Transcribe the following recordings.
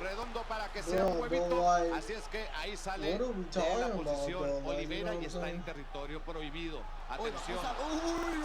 redondo para que sea un huevito. Así es que ahí sale de la posición Oliveira y está en territorio prohibido. Atención,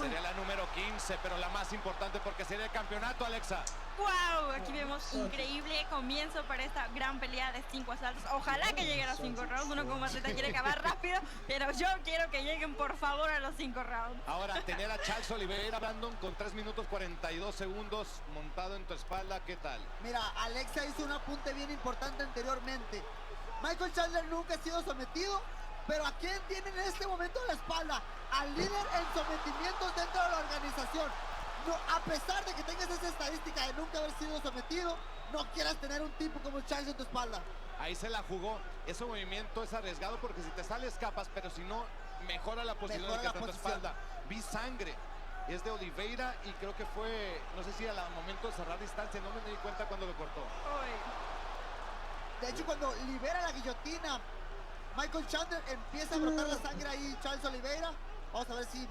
sería la número 15, pero la más importante porque sería el campeonato, Alexa. ¡Wow! Aquí vemos increíble comienzo para esta gran pelea de 5 asaltos. Ojalá que lleguen a los 5 rounds. Uno como atleta quiere acabar rápido, pero yo quiero que lleguen por favor a los 5 rounds. Ahora, tener a Charles Oliveira, Brandon, con 3 minutos 42 segundos montado en tu espalda, ¿qué tal? Mira, Alexa hizo un apunte bien importante anteriormente. Michael Chandler nunca ha sido sometido, pero ¿a quién tiene en este momento la espalda? Al líder en sometimientos dentro de la organización. No, a pesar de que tengas esa estadística de nunca haber sido sometido, no quieras tener un tipo como Charles en tu espalda. Ahí se la jugó. Ese movimiento es arriesgado porque si te sale escapas, pero si no, mejora la posición de que está en tu espalda. Vi sangre. Es de Oliveira y creo que fue, no sé si al momento de cerrar distancia, no me di cuenta cuando lo cortó. De hecho, cuando libera la guillotina, Michael Chandler empieza a brotar la sangre ahí, Charles Oliveira. Vamos a ver si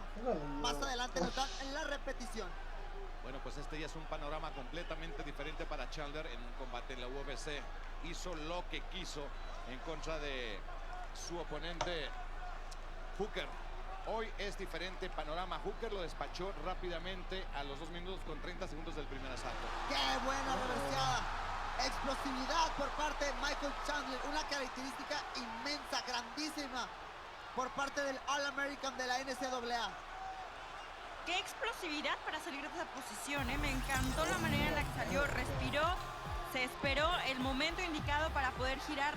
más adelante nos dan en la repetición. Bueno, pues este ya es un panorama completamente diferente para Chandler en un combate en la UFC. Hizo lo que quiso en contra de su oponente Hooker. Hoy es diferente panorama. Hooker lo despachó rápidamente a los 2 minutos con 30 segundos del primer asalto. ¡Qué buena reverseada! Explosividad por parte de Michael Chandler. Una característica inmensa, grandísima por parte del All-American de la NCAA. Qué explosividad para salir de esa posición, ¿eh? Me encantó la manera en la que salió, respiró, se esperó el momento indicado para poder girar.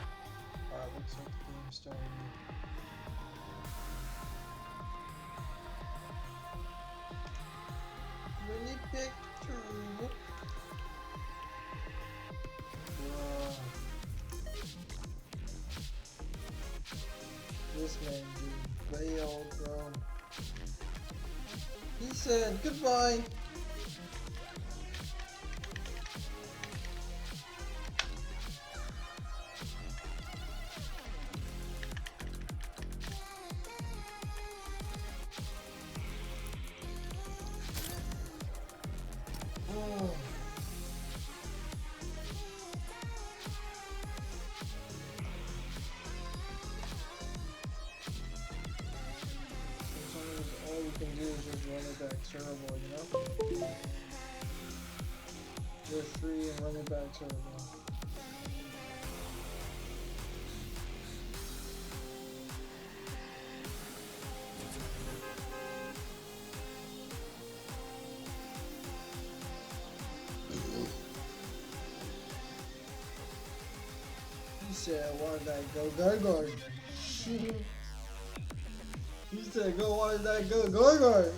This man did way old, bro. He said goodbye. Oh. All you can do is just run it back terrible, you know? You're free and run it back terrible. He said, why did I go gargoyle? He said, go, why did I go gargoyle?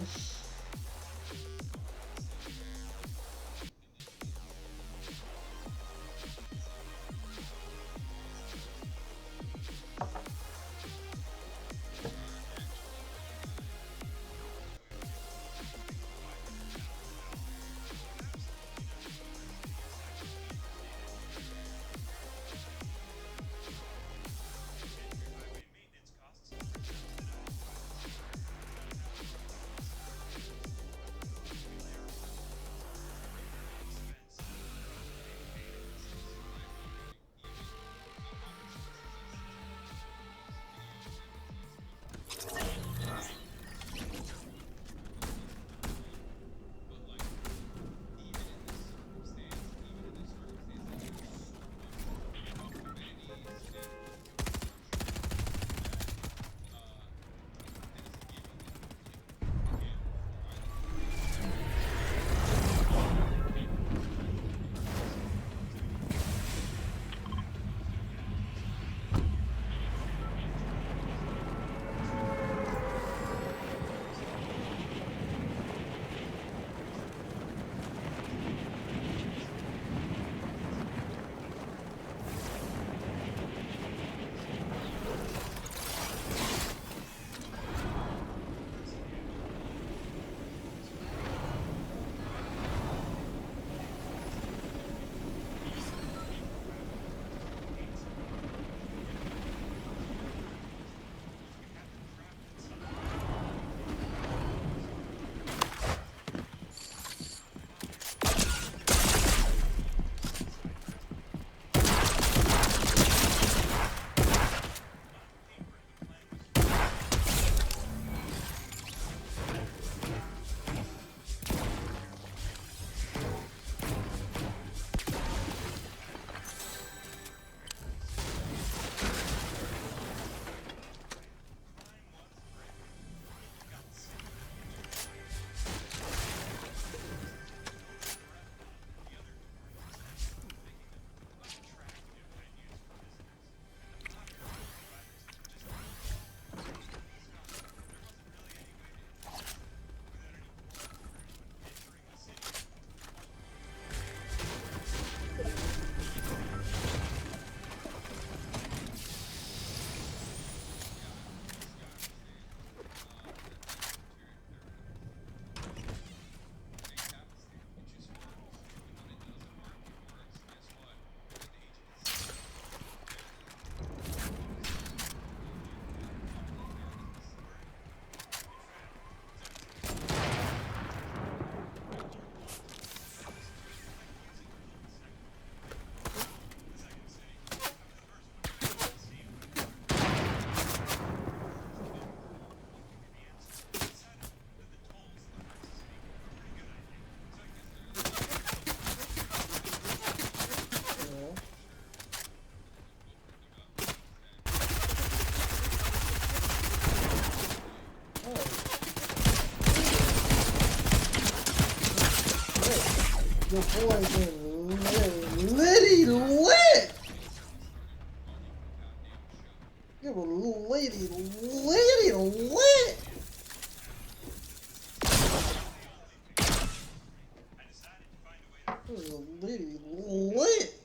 Lady lit! Give a little lady lit! Lady lit!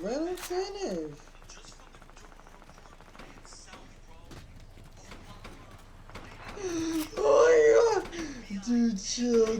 Let him finish. Oh my god! Dude, chill.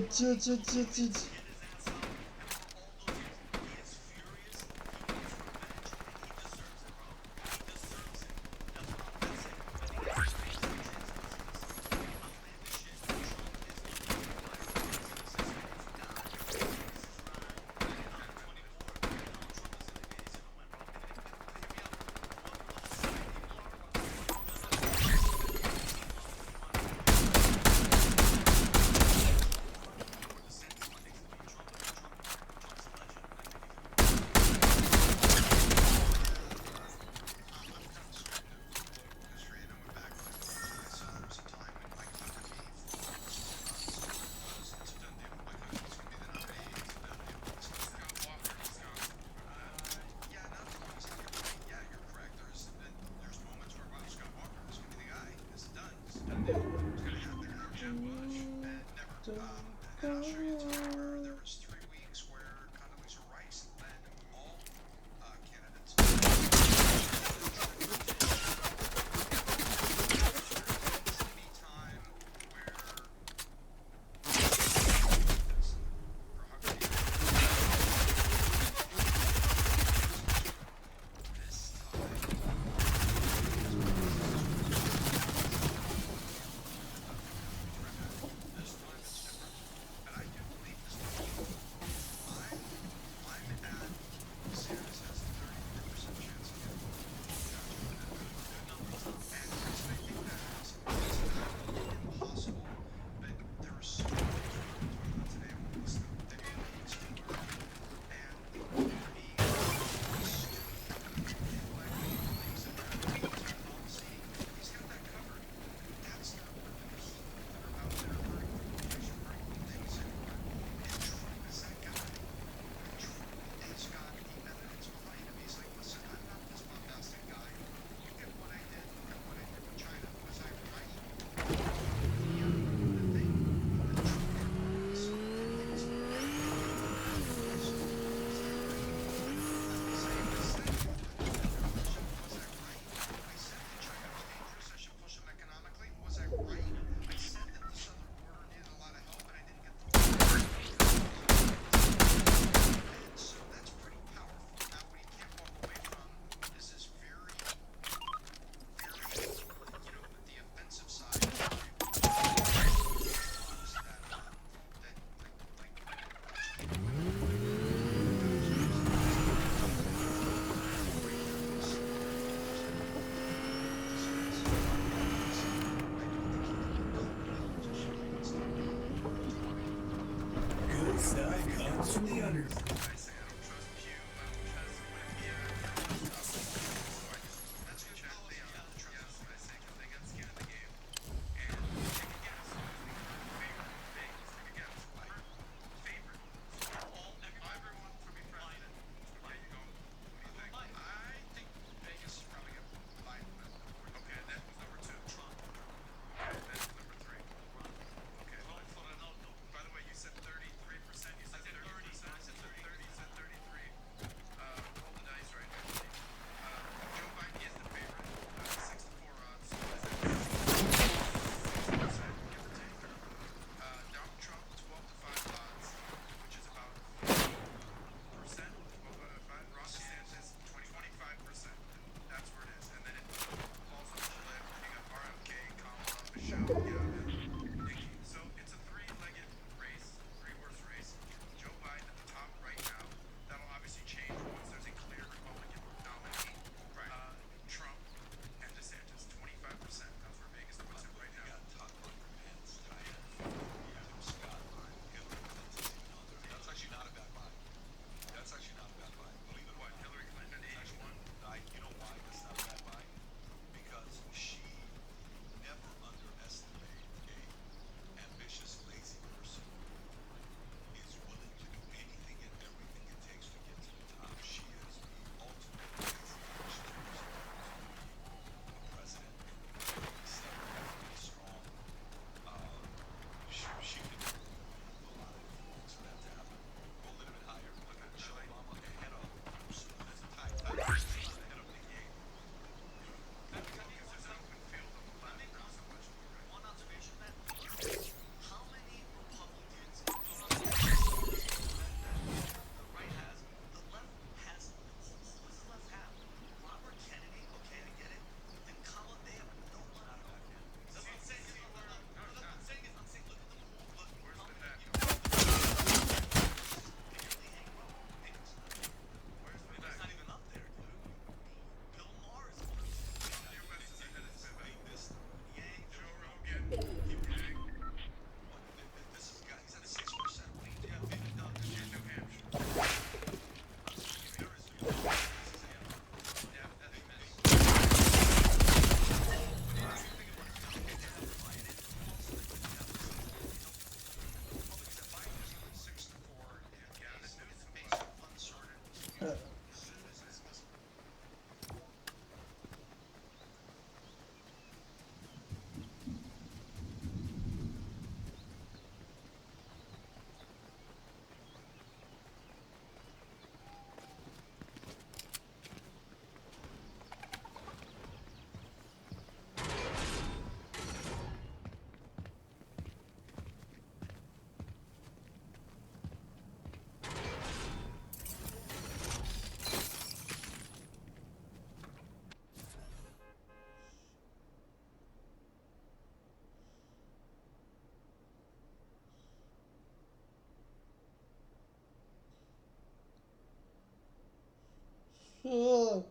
Ugh.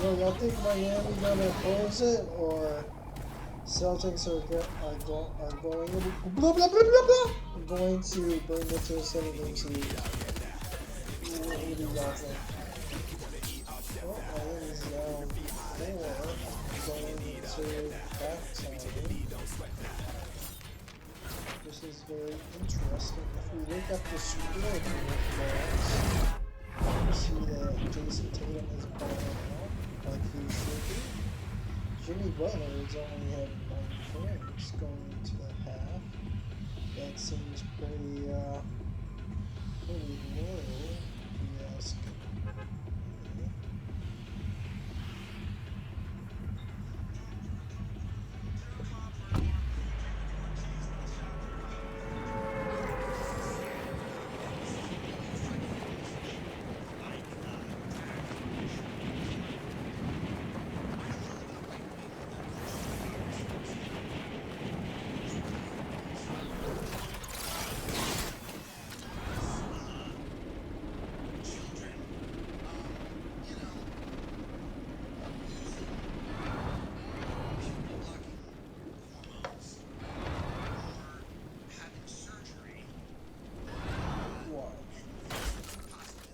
Well, y'all think Miami gonna close it, or Celtics are going blah, blah, blah, blah, blah, going to bring it to a 7-game series? What do y'all think? Well, Miami is down 4 going into halftime. This is very interesting. If we look at the score for you see that Jason Tatum is balling out like he should be. Jimmy Butler is only having 9 points going into the half. That seems pretty low, if you ask me.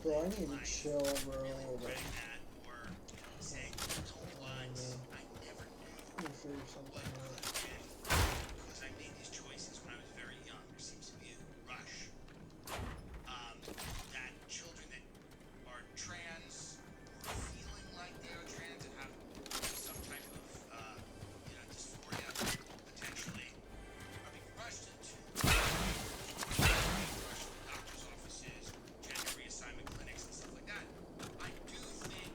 Bro, I need to chill, bro. Let me figure something out. Because I made these choices when I was very young. There seems to be a rush that children that are trans or feeling like they are trans and have some type of dysphoria potentially are being rushed into doctors' offices, gender reassignment clinics, and stuff like that. I do think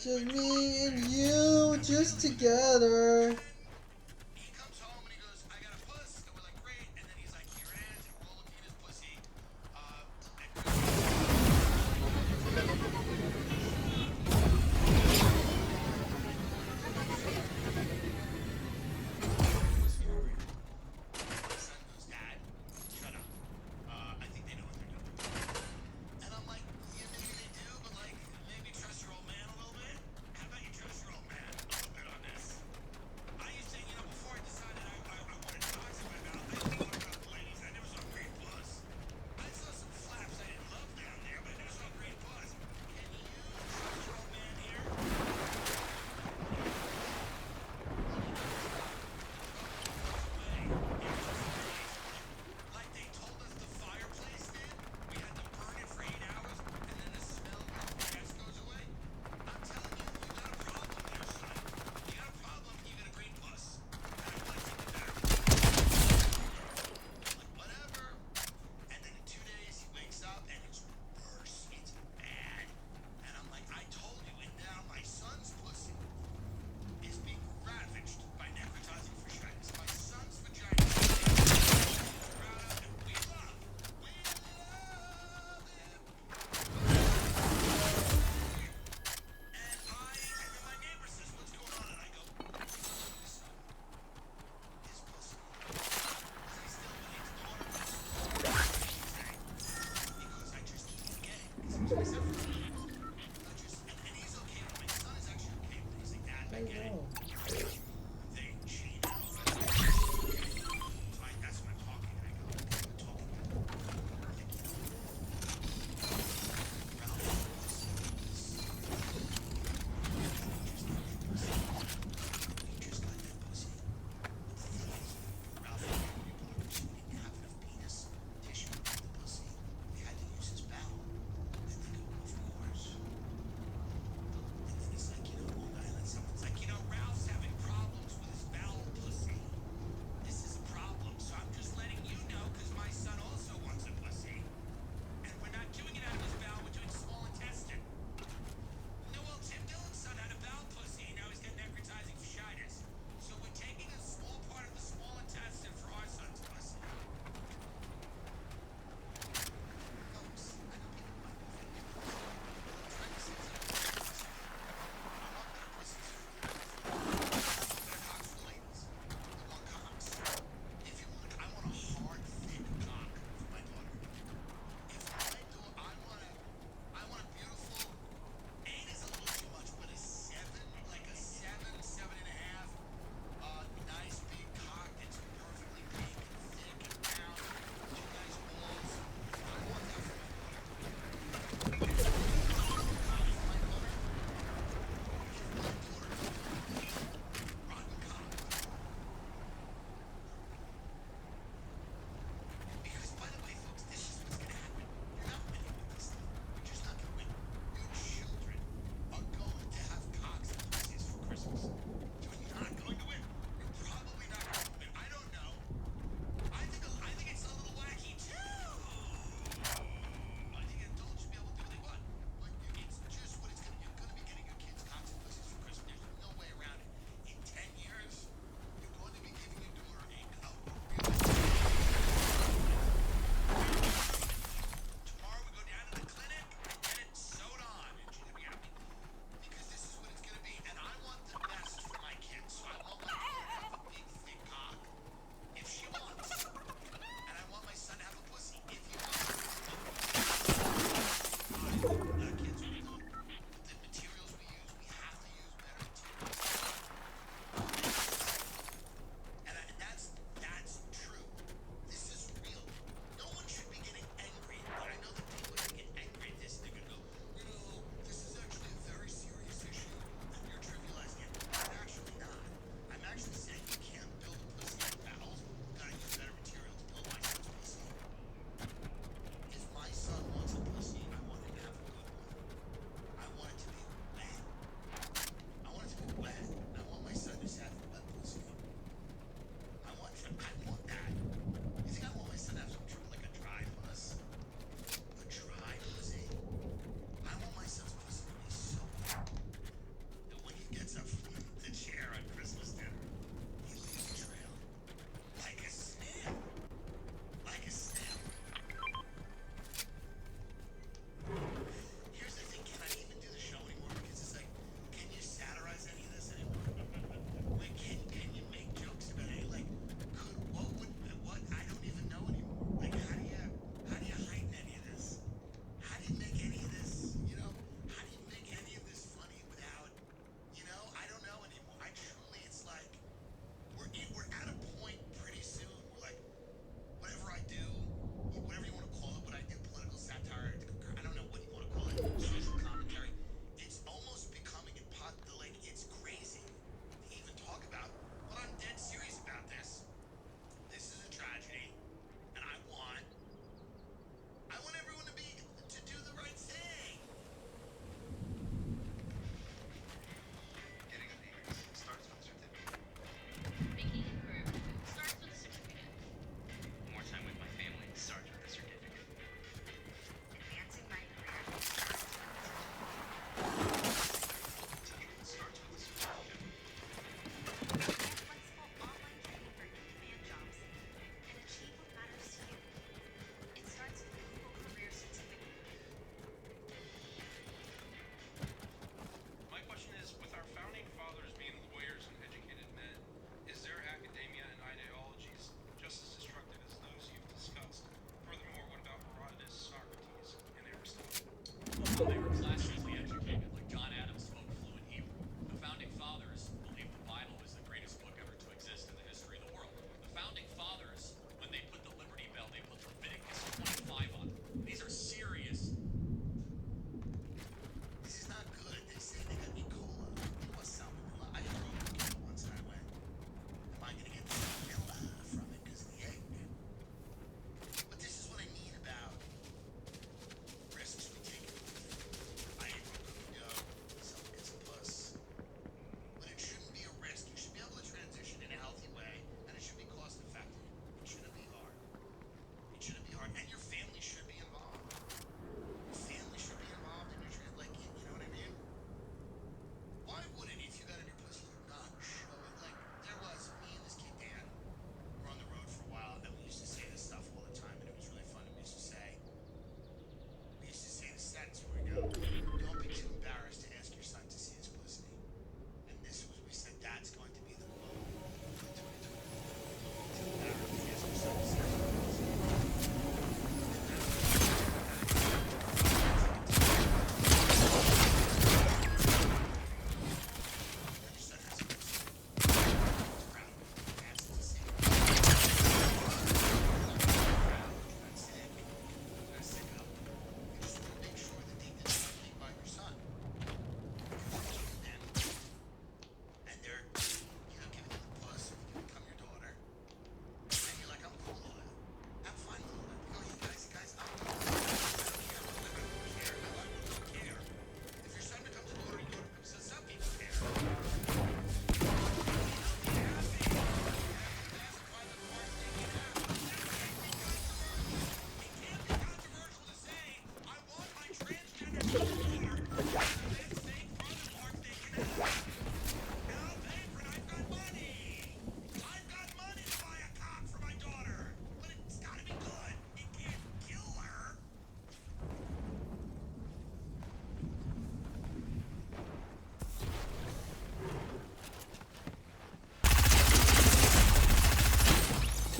It's just me and you, just together. He comes home and he goes, I got a puss. And we're like, great. And then he's like, here it is. And we're all looking at his pussy. My son goes, Dad, shut up. I think they know what they're doing. And I'm like, yeah, maybe they do, but like, maybe trust your old man a little bit. How about you trust your old man a little bit on this? I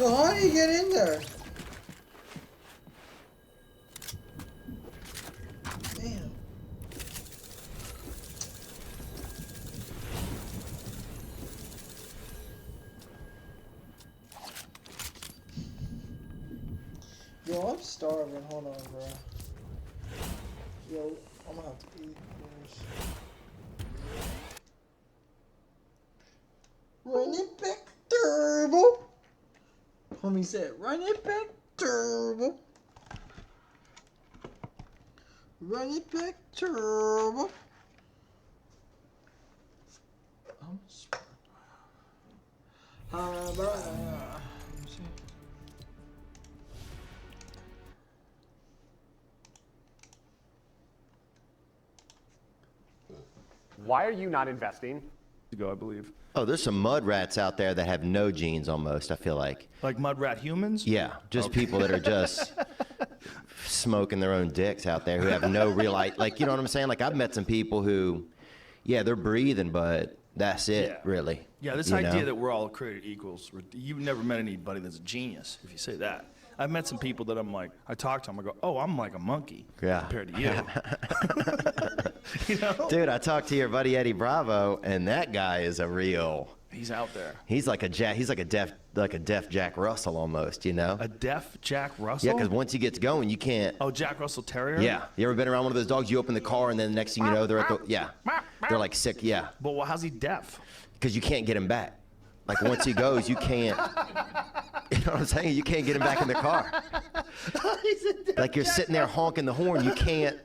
So how do you get in there? Damn. Yo, I'm starving. Hold on, bro. Yo, I'm gonna have to eat first. Run it back, turbo. Homie said, run it back, turbo. Run it back, turbo. I'm smart. Why are you not investing? Ago, I believe. Oh, there's some mud rats out there that have no genes almost, I feel like. Like mud rat humans? Yeah, just people that are just smoking their own dicks out there who have no real, like, you know what I'm saying? Like, I've met some people who, yeah, they're breathing, but that's it, Yeah. really. Yeah, this You idea know? that we're all created equals. You've never met anybody that's a genius, if you say that. I've met some people that I'm like, I talk to them, I go, oh, I'm like a monkey compared to you. You know? Dude, I talked to your buddy Eddie Bravo, and that guy is a real. He's out there. He's like a deaf Jack Russell almost, you know? A deaf Jack Russell? Yeah, because once he gets going, you can't. Oh, Jack Russell Terrier? Yeah, you ever been around one of those dogs? You open the car, and then the next thing you know, they're at the they're like sick. Yeah, But well, how's he deaf? because you can't get him back. Like once he goes, you can't. You know what I'm saying? You can't get him back in the car. Like you're sitting there honking the horn, you can't.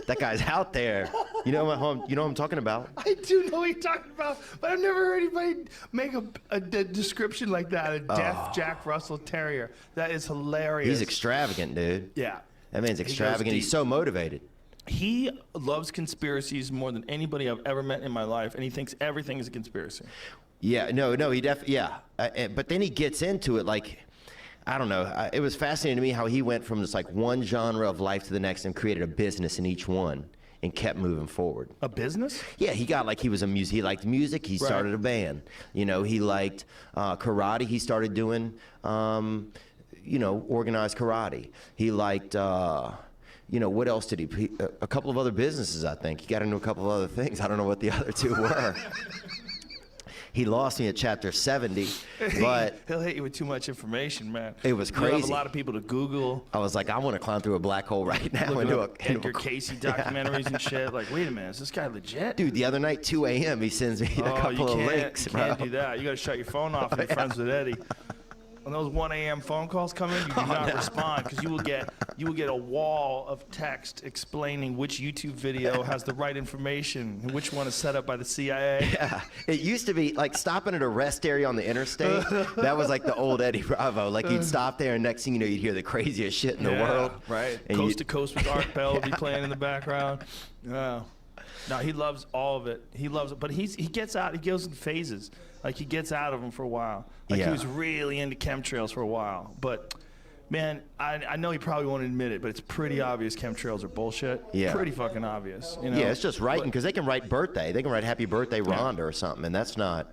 That guy's out there. You know what I'm talking about? I do know what you're talking about, but I've never heard anybody make a description like that. A deaf Jack Russell Terrier. That is hilarious. He's extravagant, dude. Yeah. That man's extravagant. He's deep. so motivated. He loves conspiracies more than anybody I've ever met in my life, and he thinks everything is a conspiracy. Yeah, no, he definitely, yeah. But then he gets into it like, I don't know. It was fascinating to me how he went from just like one genre of life to the next and created a business in each one and kept moving forward. A business? Yeah, he liked music. He started a band. You know, he liked karate. He started doing, organized karate. He liked, what else did he? A couple of other businesses, I think. He got into a couple of other things. I don't know what the other two were. He lost me at chapter 70, but He'll hit you with too much information, man. It was You have crazy. a lot of people to Google. I was like, I want to climb through a black hole right now. Looking into up a, into Edgar a, Casey documentaries and shit. Like, wait a minute, is this guy legit? Dude, the other night, 2 a.m., he sends me a couple of links, you bro. can't do that. You got to shut your phone off and be friends with Eddie. When those 1 a.m. phone calls come in, you do not respond because you will get a wall of text explaining which YouTube video has the right information and which one is set up by the CIA. Yeah, it used to be like stopping at a rest area on the interstate. That was like the old Eddie Bravo. Like you'd stop there, and next thing you know, you'd hear the craziest shit in the world. Right. And Coast to Coast with Art Bell would be playing in the background. Yeah. No, he loves all of it. He loves it, but he gets out. He goes in phases. Like he gets out of them for a while. Like he was really into chemtrails for a while. But man, I know he probably won't admit it, but it's pretty obvious chemtrails are bullshit. Yeah. Pretty fucking obvious. You know? Yeah, it's just writing because they can write birthday. They can write Happy Birthday Rhonda or something, and that's not.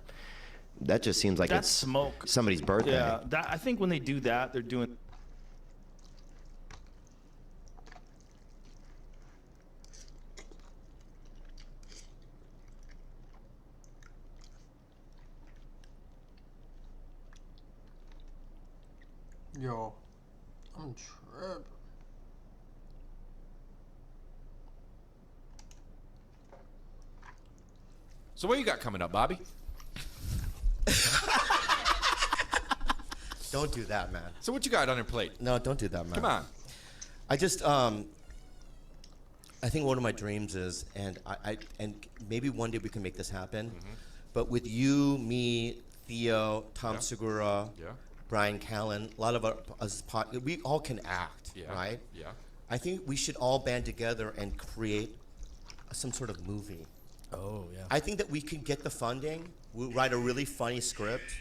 That just seems like That's it's smoke. somebody's birthday. Yeah. I think when they do that, they're doing. Yo, I'm tripping. So what you got coming up, Bobby? Don't do that, man. So what you got on your plate? No, don't do that, man. Come on. I just, I think one of my dreams is, and and maybe one day we can make this happen, but with you, me, Theo, Tom Segura, Brian Callen, a lot of us, we all can act, right? Yeah. I think we should all band together and create some sort of movie. Oh, yeah. I think that we can get the funding. We'll write a really funny script.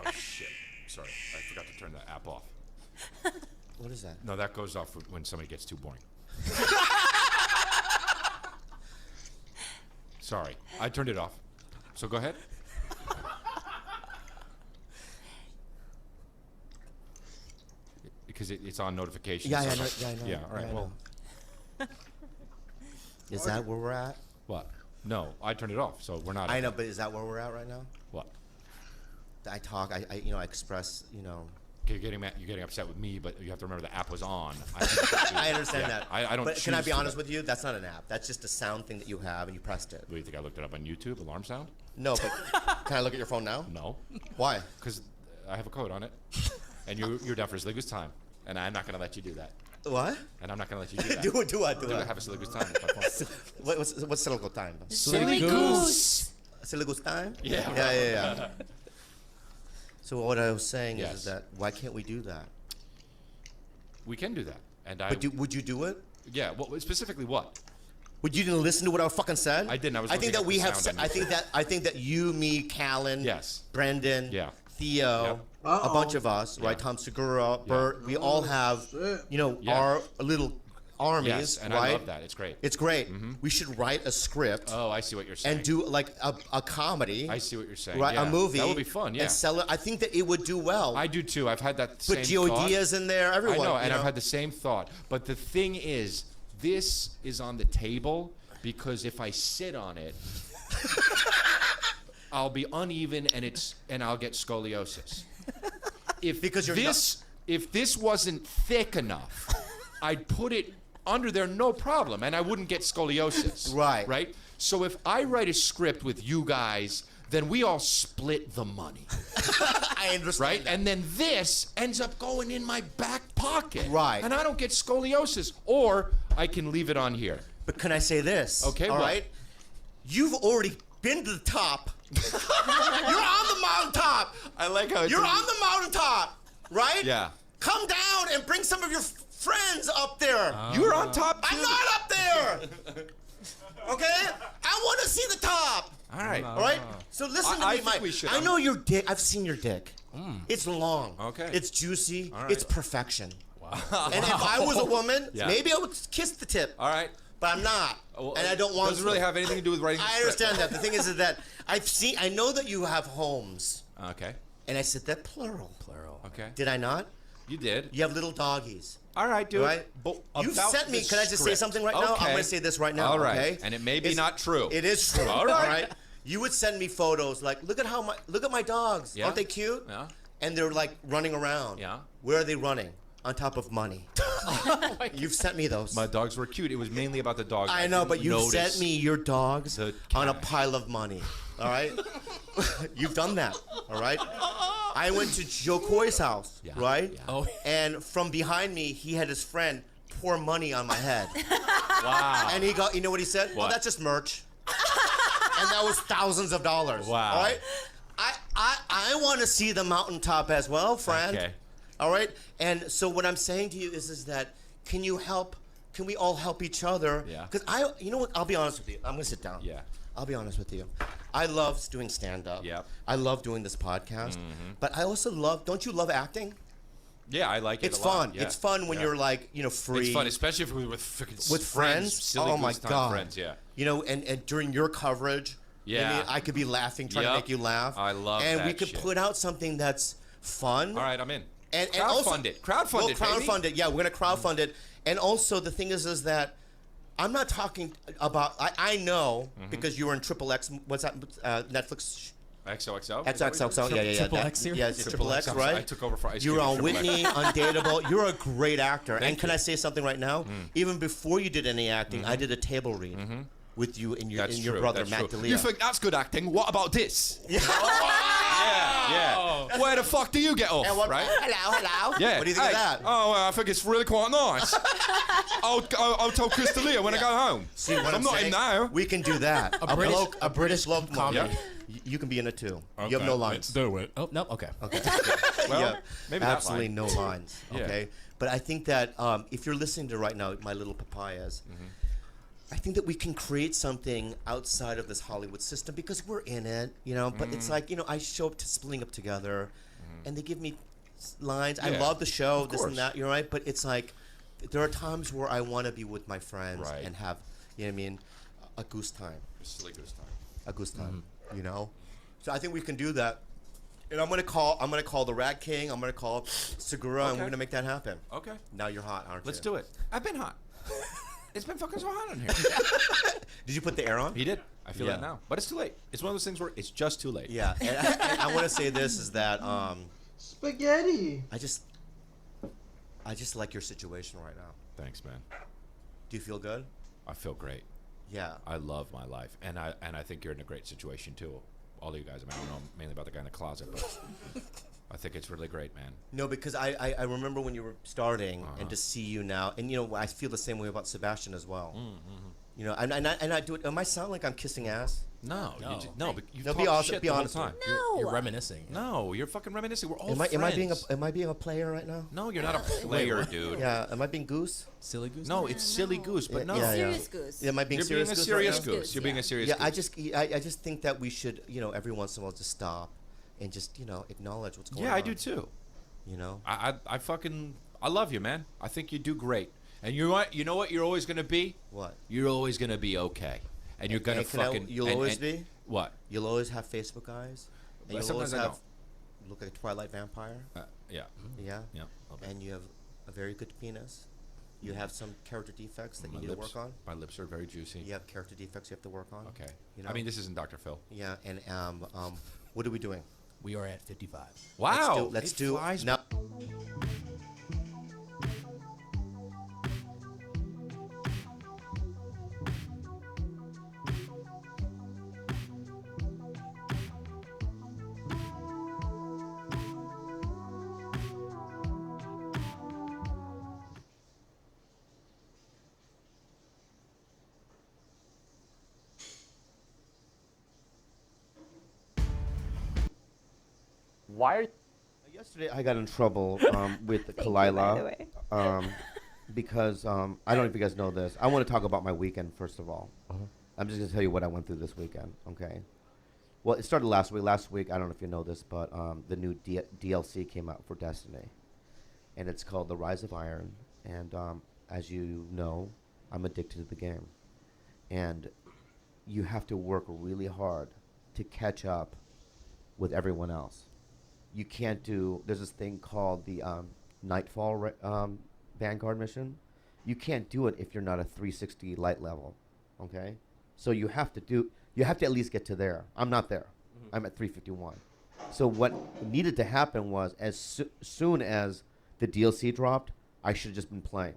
Oh, shit. Sorry. I forgot to turn the app off. What is that? No, that goes off when somebody gets too boring. Sorry. I turned it off. So go ahead. Because it's on notifications. Yeah, I so- know. Yeah, I know. Yeah, all right, Yeah, I well. know. Is that where we're at? What? No, I turned it off, so we're not. I know, but is that where we're at right now? What? I talk, I express, You're getting upset with me, but you have to remember the app was on. I understand that. I don't. But can I choose be to honest do with you? That's not an app. That's just a sound thing that you have, and you pressed it. What do you think? I looked it up on YouTube. Alarm sound? No, but can I look at your phone now? No. Why? Because I have a code on it, and you're down for a silly goose time, and I'm not going to let you do that. What? And I'm not going to let you do that. Do what? Do I have a silly goose time? With my phone. What's silly goose time? Silly goose. Silly goose time? Yeah. Yeah. So what I was saying Yes. is that why can't we do that? We can do that, and But would you do it? Yeah. Well, specifically what? Would you didn't listen to what I fucking said? I didn't. I was. I think looking that up we the have. sound on I think that you, me, Callan, Yes. Brendan, Yeah. Theo, a bunch of us, right? Tom Segura, Bert. We all have, Yeah. our little armies, Yes, and right? I love that. It's great. It's great. We should write a script Oh, I see what you're saying. and do like a comedy. I see what you're saying. Right, yeah. a movie. That would be fun. Yeah. And sell it. I think that it would do well. I do too. I've had that same Put Gio thought. Diaz in there. Everyone. I know, you and I've had the same thought. But the thing is, this is on the table because if I sit on it, I'll be uneven and I'll get scoliosis. Because you're if this wasn't thick enough, I'd put it under there no problem and I wouldn't get scoliosis. Right. Right? So if I write a script with you guys, then we all split the money. I understand. Right? that. And then this ends up going in my back pocket. Right. And I don't get scoliosis. Or I can leave it on here. But can I say this? Okay, All what? right. You've already been to the top. You're on the mountaintop. I like how You're on the mountaintop, right? Yeah. Come down and bring some of your friends up there. You're on top too. I'm not up there. Okay? I want to see the top. All right. All right? So listen to I me, think Mike. we should. I know your dick. I've seen your dick. It's long. Okay. It's juicy. All right. It's perfection. Wow. And if I was a woman, Yeah. maybe I would kiss the tip. All right. But I'm not. Well, And I don't want Doesn't to. really have anything to do with writing. the I script. understand that. The thing is that I know that you have homes. Okay. And I said that plural. Okay. Did I not? You did. You have little doggies. All right, dude. Right? But You about sent me. the Can I just say script. something right now? I'm Okay. going to say this right now. All right. Okay? And it may be It's- not true. It is true. All right. You would send me photos like, look at my dogs. Yeah. Aren't they cute? Yeah. And they're like running around. Yeah. Where are they running? On top of money. You've sent me those. My dogs were cute. It was mainly about the dogs. I know, didn't but you've notice. sent me your dogs the on a cash. pile of money. All right? You've done that. All right? I went to Joe Coy's house, Yeah, right? yeah. Oh, And from behind me, he had his friend pour money on my head. Wow. And he got, you know what he said? Well, What? that's just merch. And that was thousands of dollars. Wow. All right? I want to see the mountaintop as well, friend. Okay. All right? And so what I'm saying to you is that can we all help each other? Yeah. Because you know what? I'll be honest with you. I'm going to sit down. Yeah. I'll be honest with you. I love doing stand-up. Yep. I love doing this podcast. Mm-hmm. But I also don't you love acting? Yeah, I like it. It's a lot. fun. Yeah. It's fun when Yeah. you're like, free. It's fun, especially if we're with freaking With friends? silly Oh my goose time God. friends. Yeah. And during your coverage, Yeah. I could be laughing, trying to Yep. make you laugh. I love And we that could shit. put out something that's fun. All right, I'm in. And Crowdfund also, it. Crowdfund we'll it, baby. crowdfund it. Yeah, we're gonna crowdfund it. And also, the thing is that I'm not talking about. I know Mm-hmm. because you were in Triple X. What's that? Netflix. XOXO. XOXO. Yeah. Triple that- X series? Yeah, it's Triple X, I'm right? sorry, I took over for Ice You were Cube on at Triple X. Whitney, Undateable. You're a great actor. Thank And can you. I say something right now? Even before you did any acting, I did a table read with you and your That's and your true, brother that's Matt true. D'Elia. You think that's good acting? What about this? Yeah. Yeah. Where the fuck do you get off? And what, Right? Hello. Yeah. What do you think Hey. of that? Oh, well, I think it's really quite nice. I'll tell Chris D'Elia when I go home. See what I'm not saying? in now. We can do that. A British bloke comedy. movie. You can be in it too. You have no lines. do it. Oh, no, okay. Well, Yeah, maybe that absolutely line. no lines. Yeah. Okay, but I think that if you're listening to right now, my little papayas, Mm-hmm. I think that we can create something outside of this Hollywood system because we're in it, But Mm-hmm. it's like I show up to Splitting Up Together, and they give me lines. I Yeah, love the show, of this and course. that. You're right, but it's like there are times where I want to be with my friends Right. and have, a goose time. Silly goose time. A goose time, So I think we can do that. And I'm gonna call the Rat King. I'm gonna call Segura, and we're gonna make that happen. Okay. Now you're hot, aren't you? Let's do it. I've been hot. It's been fucking so hot in here. Did you put the air on? He did. I feel Yeah. that now. But it's too late. It's one of those things where it's just too late. Yeah. And I want to say this is that Spaghetti. I just like your situation right now. Thanks, man. Do you feel good? I feel great. Yeah. I love my life, and I think you're in a great situation too. All of you guys. I mean, I don't know mainly about the guy in the closet, but I think it's really great, man. No, because I remember when you were starting, and to see you now, and I feel the same way about Sebastian as well. And I do it. Am I sound like I'm kissing ass? No, No. but you No, talk be honest- shit be the whole honest with time. me. You're reminiscing. No, you're fucking reminiscing. We're all Am friends. I being a player right now? No, you're not a player, dude. Yeah. Am I being goose? Silly goose. No, it's silly goose, but no. Serious goose. Yeah, am I being You're serious being a goose serious right now? goose. You're being a serious Yeah, goose. I just think that we should, every once in a while just stop and just, acknowledge what's going on. Yeah, I do too. I love you, man. I think you do great. And you know what you're always gonna be? What? You're always gonna be okay. And you're gonna You'll always be? What? You'll always have Facebook eyes. And you'll Sometimes always I don't. look like a Twilight vampire. Yeah. Yeah. Yeah. And you have a very good penis. You have some character defects that you need to work on. My lips are very juicy. You have character defects you have to work on. Okay. You know? I mean, this isn't Dr. Phil. Yeah, and what are we doing? We are at 55. Wow. Let's it do flies now. Why are Yesterday, I got in trouble with Thank you, by the Kalila way. because I don't know if you guys know this. I want to talk about my weekend first of all. I'm just gonna tell you what I went through this weekend. Okay. Well, it started last week. Last week, I don't know if you know this, but the new DLC came out for Destiny, and it's called The Rise of Iron. And as you know, I'm addicted to the game, and you have to work really hard to catch up with everyone else. You can't do. There's this thing called the Nightfall Vanguard mission. You can't do it if you're not a 360 light level. Okay, so you have to at least get to there. I'm not there. I'm at 351. So what needed to happen was as soon as the DLC dropped, I should have just been playing,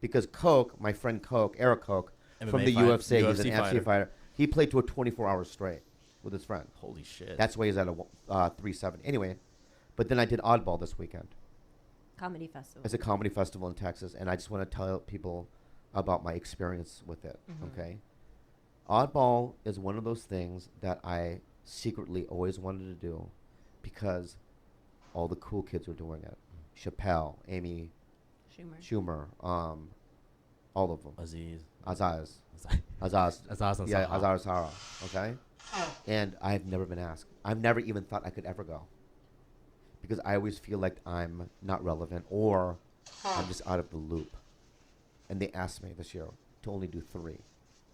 because Coke, my friend Coke, Eric Coke, from the UFC, he's an UFC fighter. He played to a 24 hours straight with his friend. Holy shit. That's why he's at a 370. Anyway, but then I did Oddball this weekend. Comedy festival. It's a comedy festival in Texas, and I just want to tell people about my experience with it. Okay, Oddball is one of those things that I secretly always wanted to do, because all the cool kids were doing it. Chappelle, Amy Schumer, all of them. Azaz Ansari. Okay, and I've never been asked. I've never even thought I could ever go, because I always feel like I'm not relevant, or I'm just out of the loop. And they asked me this year to only do 3.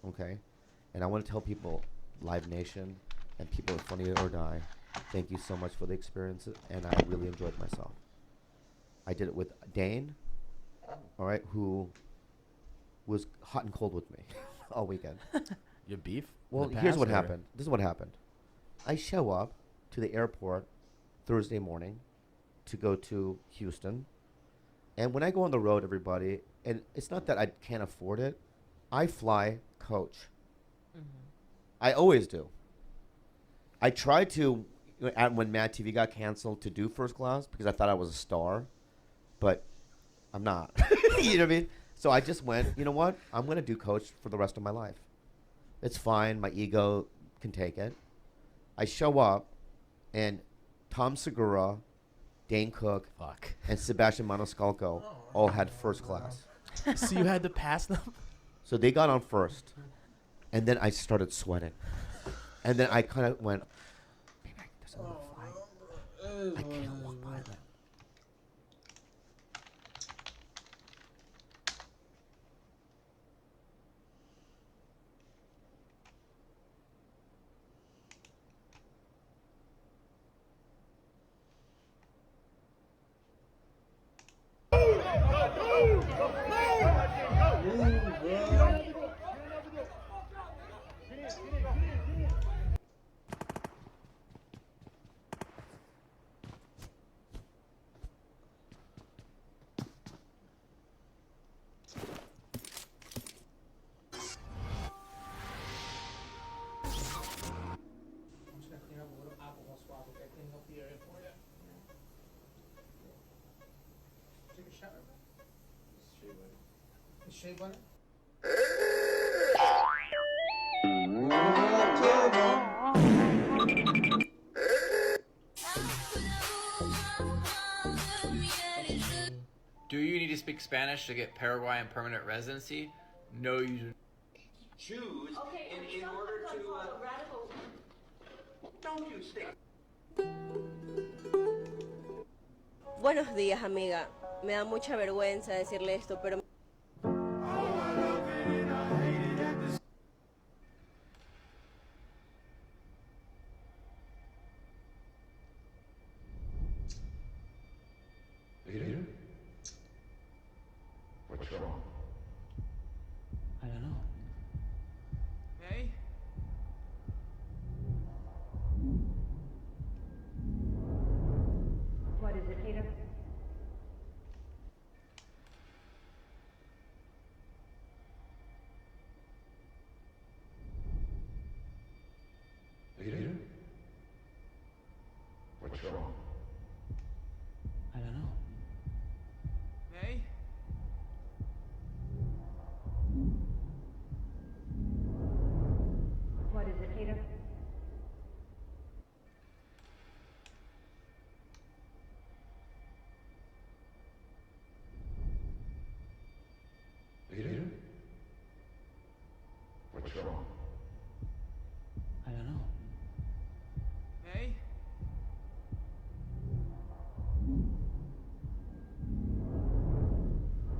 Okay, and I want to tell people, Live Nation and people at Funny or Die, thank you so much for the experience, and I really enjoyed myself. I did it with Dane, all right, who was hot and cold with me all weekend. Your beef? Well, here's what happened. This is what happened. I show up to the airport Thursday morning to go to Houston. And when I go on the road, everybody, and it's not that I can't afford it, I fly coach. I always do. I tried to, when Mad TV got canceled, to do first class because I thought I was a star, but I'm not. You know what I mean? So I just went, you know what? I'm going to do coach for the rest of my life. It's fine. My ego can take it. I show up, and Tom Segura, Dane Cook, and Sebastian Maniscalco all had first class. So you had to pass them? So they got on first, and then I started sweating. And then I kind of went, maybe there's another flight. I can't walk by them. Shea butter? Do you need to speak Spanish to get Paraguayan permanent residency? No, you do. Choose in order to don't you stick. Buenos días, amiga. Me da mucha vergüenza decirle esto, pero... Peter? What's wrong? I don't know. Hey? What is it, Peter? Peter? What's wrong? I don't know. Hey? What is it, Peter? Peter? What's wrong? I don't know. Hey?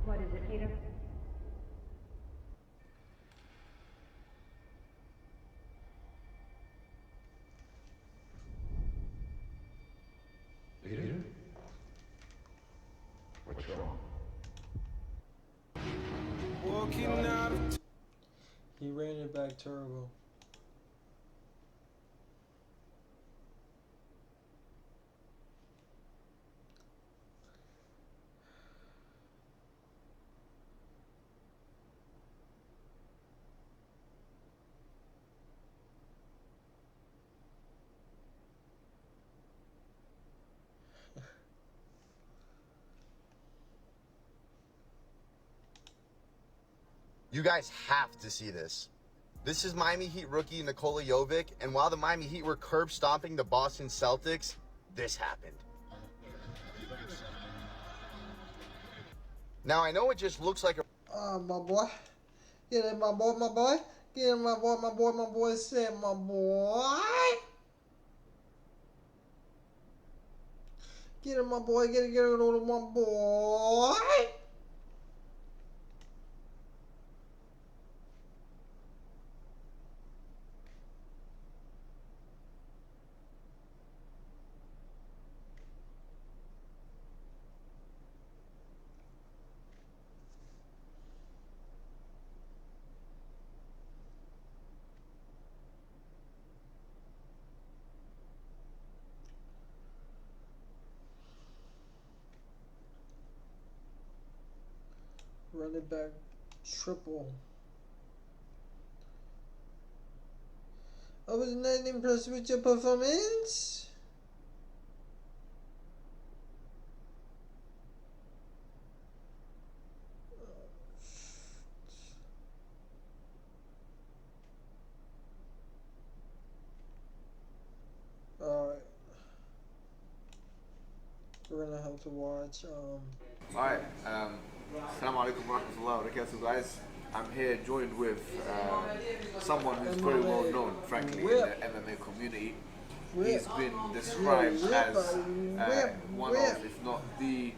What is it, Peter? Peter? What's wrong? Walking out of... He ran it back turbo. You guys have to see this. This is Miami Heat rookie Nikola Jovic, and while the Miami Heat were curb stomping the Boston Celtics, this happened. Now I know it just looks like a... My boy. Get it, my boy, my boy. Get it, my boy, my boy, my boy said, my boy. Get it, my boy, get it, my boy. Run it back triple. I was not impressed with your performance. Alright. We're gonna have to watch Alright, Assalamu alaikum wa rahmatullahi wa barakatuh, guys. I'm here joined with someone who's very well known, frankly, in the MMA community. He's been described as one of, if not the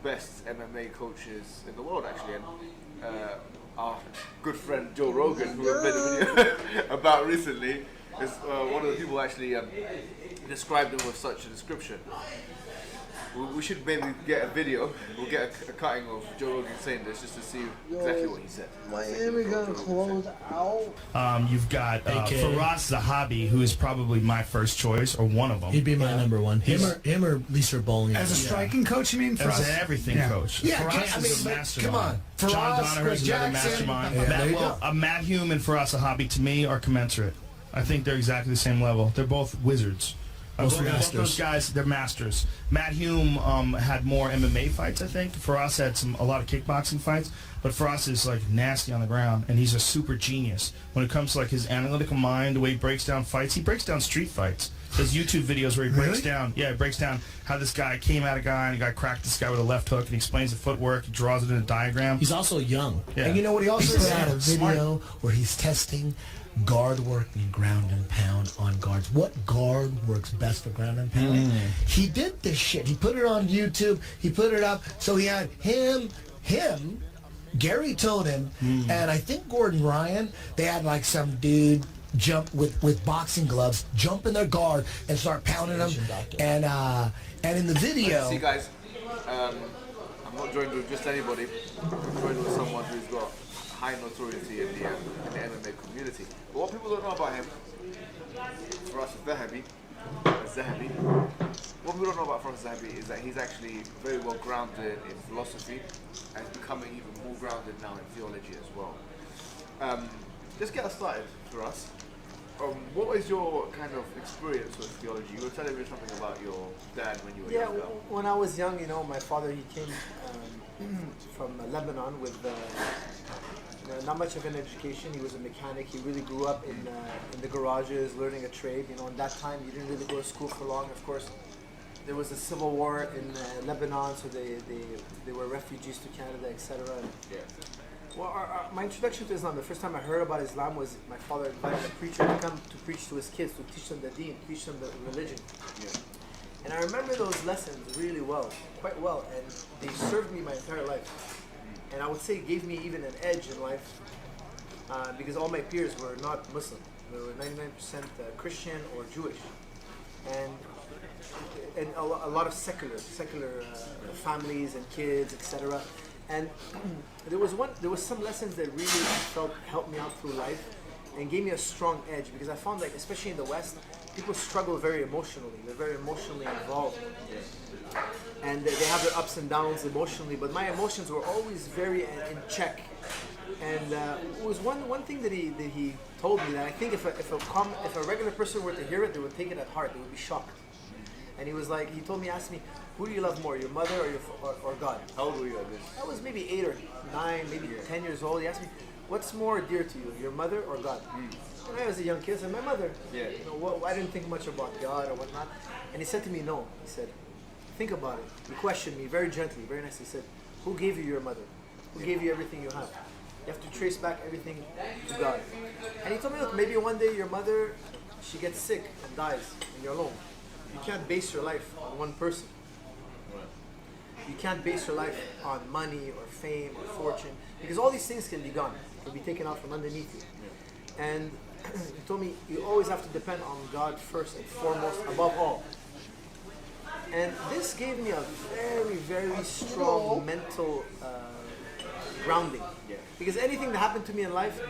best MMA coaches in the world, actually. And our good friend Joe Rogan, who I made a video about recently, is one of the people who actually described him with such a description. We should maybe get a video. We'll get a cutting of Joe Rogan saying this just to see exactly what he said. Miami gonna close out. You've got Faraz Zahabi, who is probably my first choice, or one of them. He'd be my number one. Him or Lisa Bowling. As a striking coach, you mean? As an everything coach. Yeah, Faraz is a mastermind. come on. John Faraz, Donaher is another Jackson. mastermind. Matt Hume and Faraz Zahabi, to me, are commensurate. I think they're exactly the same level. They're both wizards. Those Both masters. those guys, they're masters. Matt Hume had more MMA fights, I think. For us, had a lot of kickboxing fights. But for us, is like nasty on the ground, and he's a super genius when it comes to like his analytical mind, the way he breaks down fights. He breaks down street fights. There's YouTube videos where he breaks down, he breaks down how this guy came at a guy and the guy cracked this guy with a left hook, and he explains the footwork, he draws it in a diagram. He's also young. Yeah. And you know what he also He's put out a smart. video where he's testing guard work and ground and pound on guards. What guard works best for ground and pound? He did this shit. He put it on YouTube. He put it up. So he had him, Gary told him, and I think Gordon Ryan, they had like some dude jump with boxing gloves, jump in their guard and start pounding them. And in the video, See, guys, I'm not joined with just anybody. I'm joined with someone who's got high notoriety in the MMA community. But what people don't know about him, for us, Zahabi, what people don't know about Faraz Zahabi is that he's actually very well grounded in philosophy and becoming even more grounded now in theology as well. Just get us started for us. What was your kind of experience with theology? You were telling me something about your dad when you were younger. When I was young, my father, he came from Lebanon with not much of an education. He was a mechanic. He really grew up in the garages, learning a trade. In that time, you didn't really go to school for long. Of course, there was a civil war in Lebanon, so they were refugees to Canada, etc. Well, my introduction to Islam, the first time I heard about Islam was my father invited a preacher to come to preach to his kids, to teach them the deen, teach them the religion. And I remember those lessons really well, quite well, and they served me my entire life. And I would say it gave me even an edge in life because all my peers were not Muslim. They were 99% Christian or Jewish. And a lot of secular families and kids, etc. And there was some lessons that really I felt helped me out through life and gave me a strong edge, because I found like, especially in the West, people struggle very emotionally. They're very emotionally involved. And they have their ups and downs emotionally, but my emotions were always very in check. And it was one thing that he told me that I think if a regular person were to hear it, they would take it at heart. They would be shocked. And he asked me, who do you love more, your mother or God? How old were you at this? I was maybe 8 or 9, maybe 10 years old. He asked me, what's more dear to you, your mother or God? And I was a young kid, I said, my mother. Yeah. I didn't think much about God or whatnot. And he said to me, no. He said, think about it. He questioned me very gently, very nicely. He said, who gave you your mother? Who gave you everything you have? You have to trace back everything to God. And he told me, look, maybe one day your mother, she gets sick and dies, and you're alone. You can't base your life on one person. You can't base your life on money or fame or fortune, because all these things can be gone, can be taken out from underneath you. And he told me you always have to depend on God first and foremost, above all. And this gave me a very, very strong mental grounding. Because anything that happened to me in life,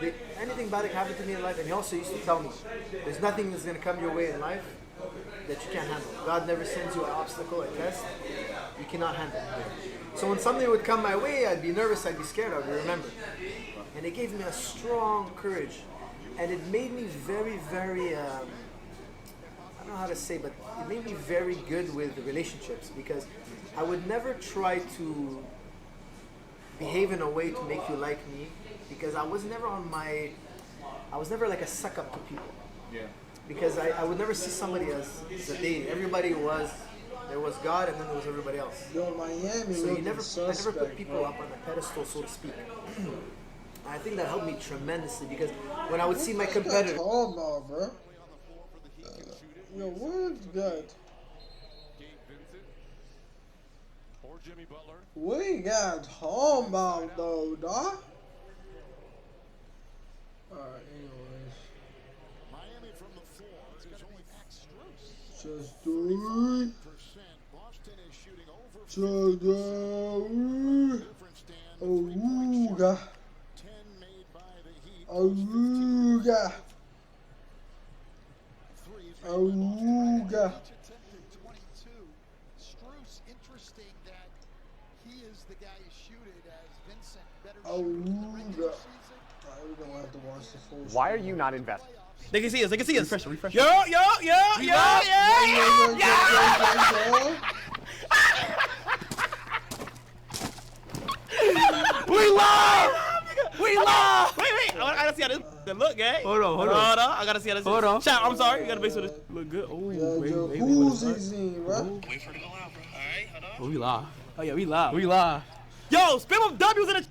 anything bad that happened to me in life, and he also used to tell me, there's nothing that's going to come your way in life that you can't handle. God never sends you an obstacle, a test, you cannot handle. So when something would come my way, I'd be nervous, I'd be scared, I'd be remembered. And it gave me a strong courage. And it made me very, very, I don't know how to say, but it made me very good with relationships, because I would never try to behave in a way to make you like me, because I was never like a suck up to people. Yeah. Because I would never see somebody as a deity. There was God, and then there was everybody else. Yo, Miami, so I never suspect, put people up on a pedestal, so to speak. I think that helped me tremendously, because when I would see my competitor. Oh no, bro. Yo, what's good? We got homebound though, dawg. Alright, anyways. Just do it. So do it. Awooga. Awooga. Awooga. Awooga. We're gonna have to watch the full Why are you not investing? They can see us. They can see us. Refresh. Yo. We live. Wait. I gotta see how this look, gang. Hold on. I gotta see how this. Hold on. Shout, I'm sorry. You gotta make sure this look good. Oh, Who's easy, bro? Wait for it to go out, bro. Alright, hold on. Oh, we live. Oh yeah, we live. We live. Yo, spin them W's in the.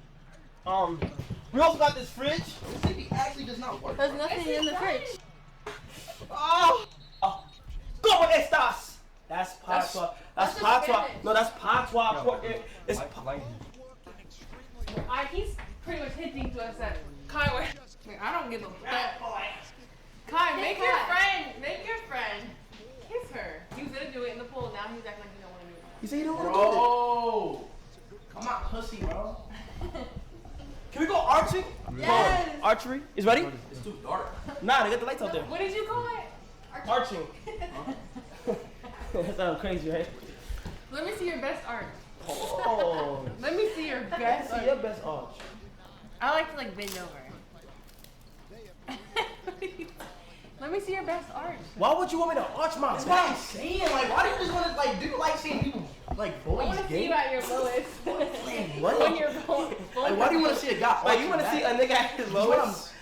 We also got this fridge. This TV actually does not work. There's nothing in the fridge. Oh. ¿Cómo estás? That's patois. That's patois. No, that's patois. It's He's pretty much hinting to us that Kai, I don't give a fuck. Kai, make your friend kiss her. He was gonna do it in the pool. Now he's acting like he don't want to do it. You say you don't want to do it? Bro, come on, pussy, bro. Can we go arching? Yes. Archery is ready? It's too dark. Nah, they got the lights out there. What did you call it? Arching. That sounds crazy, right? Let me see your best arch. Oh. Let me see your best See arch. your best arch. I like to like bend over. Let me see your best arch. Why would you want me to arch my back? That's what I'm saying. Like, why do you just want to like? Do you like seeing people like I boys want to see gay? you at your lowest. What? When you're full. Like, why do you want to see a guy? Like, you want to see a nigga at his lowest?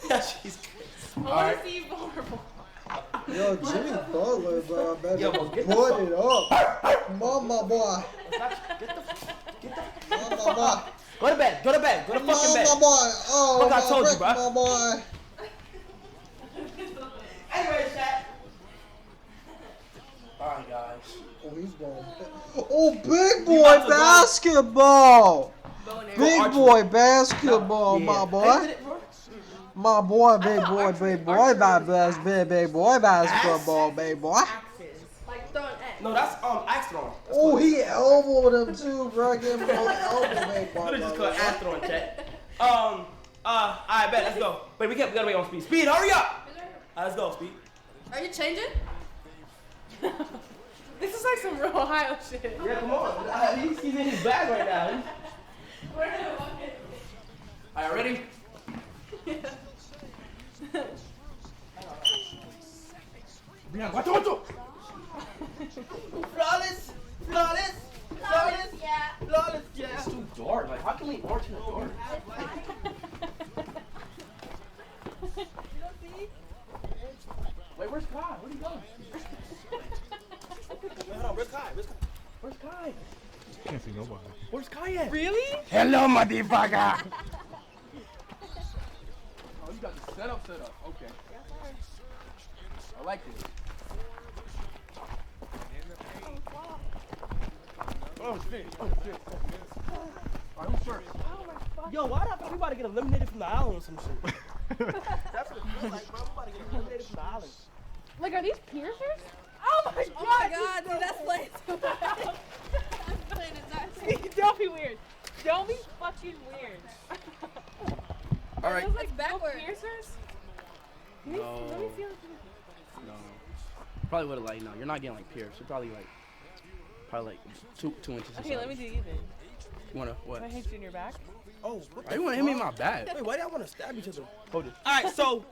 That's she's crazy. I want to see you vulnerable. Yo, Jimmy Butler, bro. Better Yo, put get it up. Mama boy. Mama boy. Go to bed. Go to fucking bed. Mama boy. Oh, Look, I told you, bro. Mama boy. Anyway, chat. Alright, guys. Oh, he's going. Oh, big boy basketball. Big boy basketball, my boy. My boy, big boy basketball, big boy. Like throwing X. No, that's axe throwing. Oh, he elbowed him too, bro. Give him an elbow, big boy. What is this called? Axe throwing, chat. Alright, bet. Let's go. Wait, we gotta wait on Speed. Speed, hurry up. Let's go, Speed. Are you changing? This is like some real Ohio shit. Yeah, come on. He's in his bag right now. Alright, ready? Watch. Flawless. Yeah. It's too dark. Like, how can we arch in the dark? Wait, where's Kai? Where'd he go? Wait, hold on. Where's Kai? Can't see nobody. Where's Kai at? Really? Hello, motherfucker. Oh, you got the setup. Okay. I like this. Oh shit. Alright, who's first? Yo, why the fuck we about to get eliminated from the island or some shit? That's what it feels like, bro. We about to get eliminated from the island. Like, are these piercers? Oh my god, dude, that's playing too bad. That's playing exactly. Don't be weird. Don't be fucking weird. Alright. Those like backwards. Piercers? No. Let me feel it. No. Probably would have like, no, you're not getting like pierced. You're probably like two inches or Okay, let me do you then. You wanna what? Can I hit you in your back? Oh, what Why you wanna hit me in my back? Wait, why do y'all wanna stab each other? Hold it. Alright, so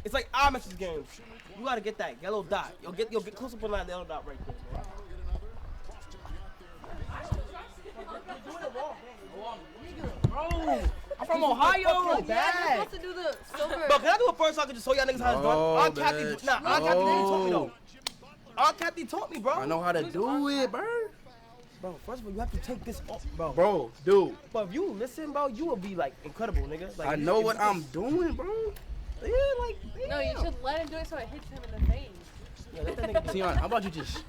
it's like iMessage games. You gotta get that yellow dot. You'll get close up on that yellow dot right there, man. Bro, I'm from Ohio. You're supposed to do the silver. Bro, can I do it first so I can just show y'all niggas how it's done? Aunt Kathy, Aunt Kathy taught me though. Aunt Kathy taught me, bro. I know how to do it, bro. Bro, first of all, you have to take this off, bro. Bro, dude. But if you listen, bro, you will be like incredible, nigga. Like, I know what I'm doing, bro. Yeah, like. Yeah. No, you should let him do it so it hits him in the face. Yeah, let that nigga do it. Sion, how about you just?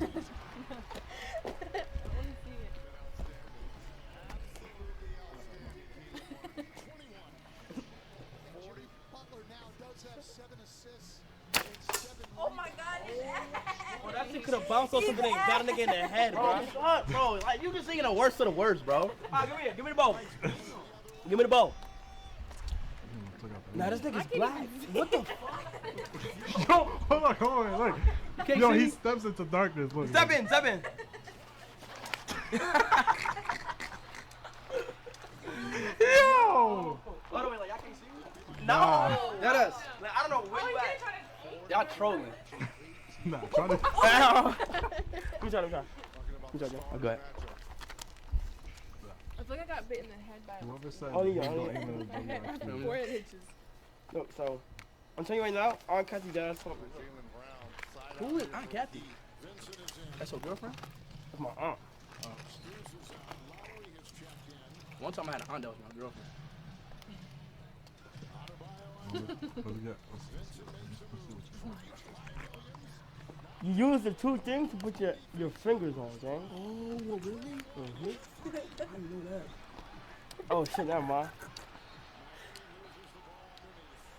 Oh my god, his ass. Bro, that shit could have bounced off something and got a nigga in the head, bro. Bro, like you just thinking the worst of the worst, bro. Alright, come here. Give me the ball. Give me the ball. Nah, this nigga's black. What the fuck? Yo, hold on, look. Yo, he steps into darkness. Look. Step in. Yo! By the way, like, I can't see you. No. That us. Like, I don't know where you at. Y'all trolling. Nah, try to. Let me try. Oh, go ahead. I feel like I got bit in the head by Whoever said Only you you, don't only aim you. at the ball. forehead itches. Look, so I'm telling you right now, Aunt Kathy does something. Who is Aunt Kathy? That's your girlfriend? That's my aunt. One time I had an aunt that was my girlfriend. Let's get. You use the two things to put your fingers on, gang. Oh, really? Mm-hmm. I didn't know that. Oh shit, never mind.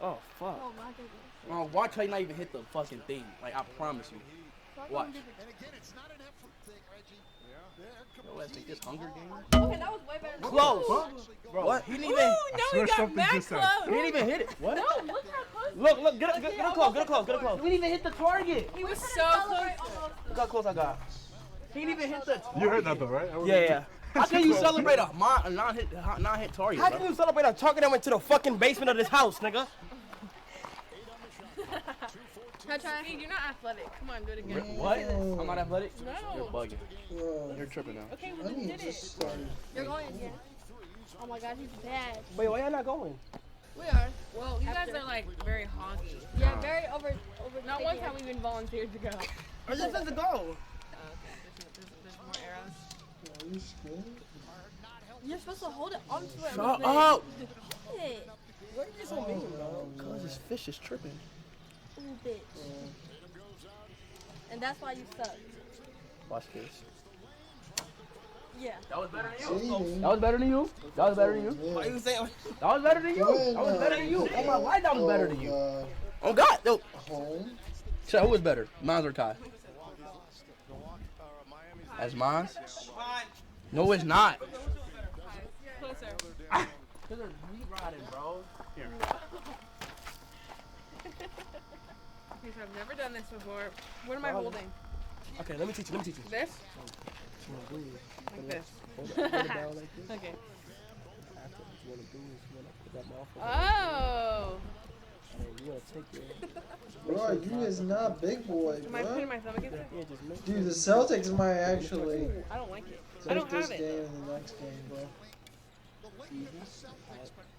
Oh fuck. Oh my goodness. Watch how you not even hit the fucking thing. Like, I promise you. Watch. Yo, let's take this Hunger Game. Okay, that was way better. Close. Bro, What? He didn't even. No, he got mad close. He didn't even hit it. What? No, look how close. Look, get close. We didn't even hit the target. He was so close. Look how close I got. He didn't even hit the target. You heard that though, right? Yeah. How can you celebrate a non-hit target? How can you celebrate a target that went to the fucking basement of this house, nigga? Steve, you're not athletic. Come on, do it again. What? I'm not athletic? No. You're bugging. You're tripping now. Okay, well, you did it. You're going again. Oh my god, he's bad. Wait, why y'all not going? We are. Well, you guys are like very hoggy. Yeah, very over. Not one time we even volunteered to go. I just said to go. Okay, there's more arrows. Are you scared? You're supposed to hold it onto it. Shut up! Hit it. What are you so mean, bro? Cause this fish is tripping. Ooh, bitch. And that's why you suck. Watch this. Yeah. That was better than you. That was better than you. That was better than you. Why you saying that was better than you? That was better than you. Oh my, why that was better than you? Oh God, no. So who was better, mine or Kai? As mine? No, it's not. Closer. Cause they're meat riding, bro. Here. Okay, so I've never done this before. What am I holding? Okay, let me teach you. This? Like this. Hold it down like this. Okay. After what you want to do is you want to put that mouthful. Oh. And you want to take your. Bro, you is not big boy, Am I bro. putting my thumb against it? Yeah, just make Dude, the Celtics might actually I don't like it. I take don't this have game it. in the next game, bro.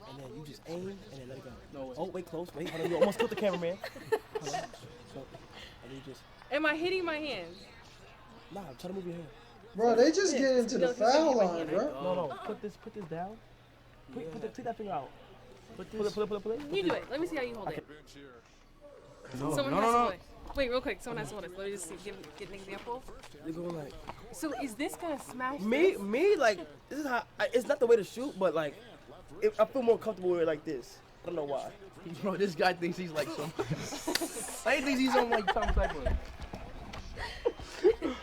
And then you just aim and then let it go. No way. Oh, wait, close. Wait, hold on. You almost killed the cameraman. Hold on. So, and you just. Am I hitting my hands? Nah, try to move your hand. Bro, they just get into the foul line, bro. No. Put this down. Take that finger out. Pull it. You do it. Let me see how you hold it. No, Someone no, has no, to no. hold it. Wait, real quick. Someone has to hold it. Let me just see, get an example. You go like. So is this gonna smash? Me, like this is how. It's not the way to shoot, but like, I feel more comfortable with it like this. I don't know why. Bro, this guy thinks he's like some. I think he's on like some type of.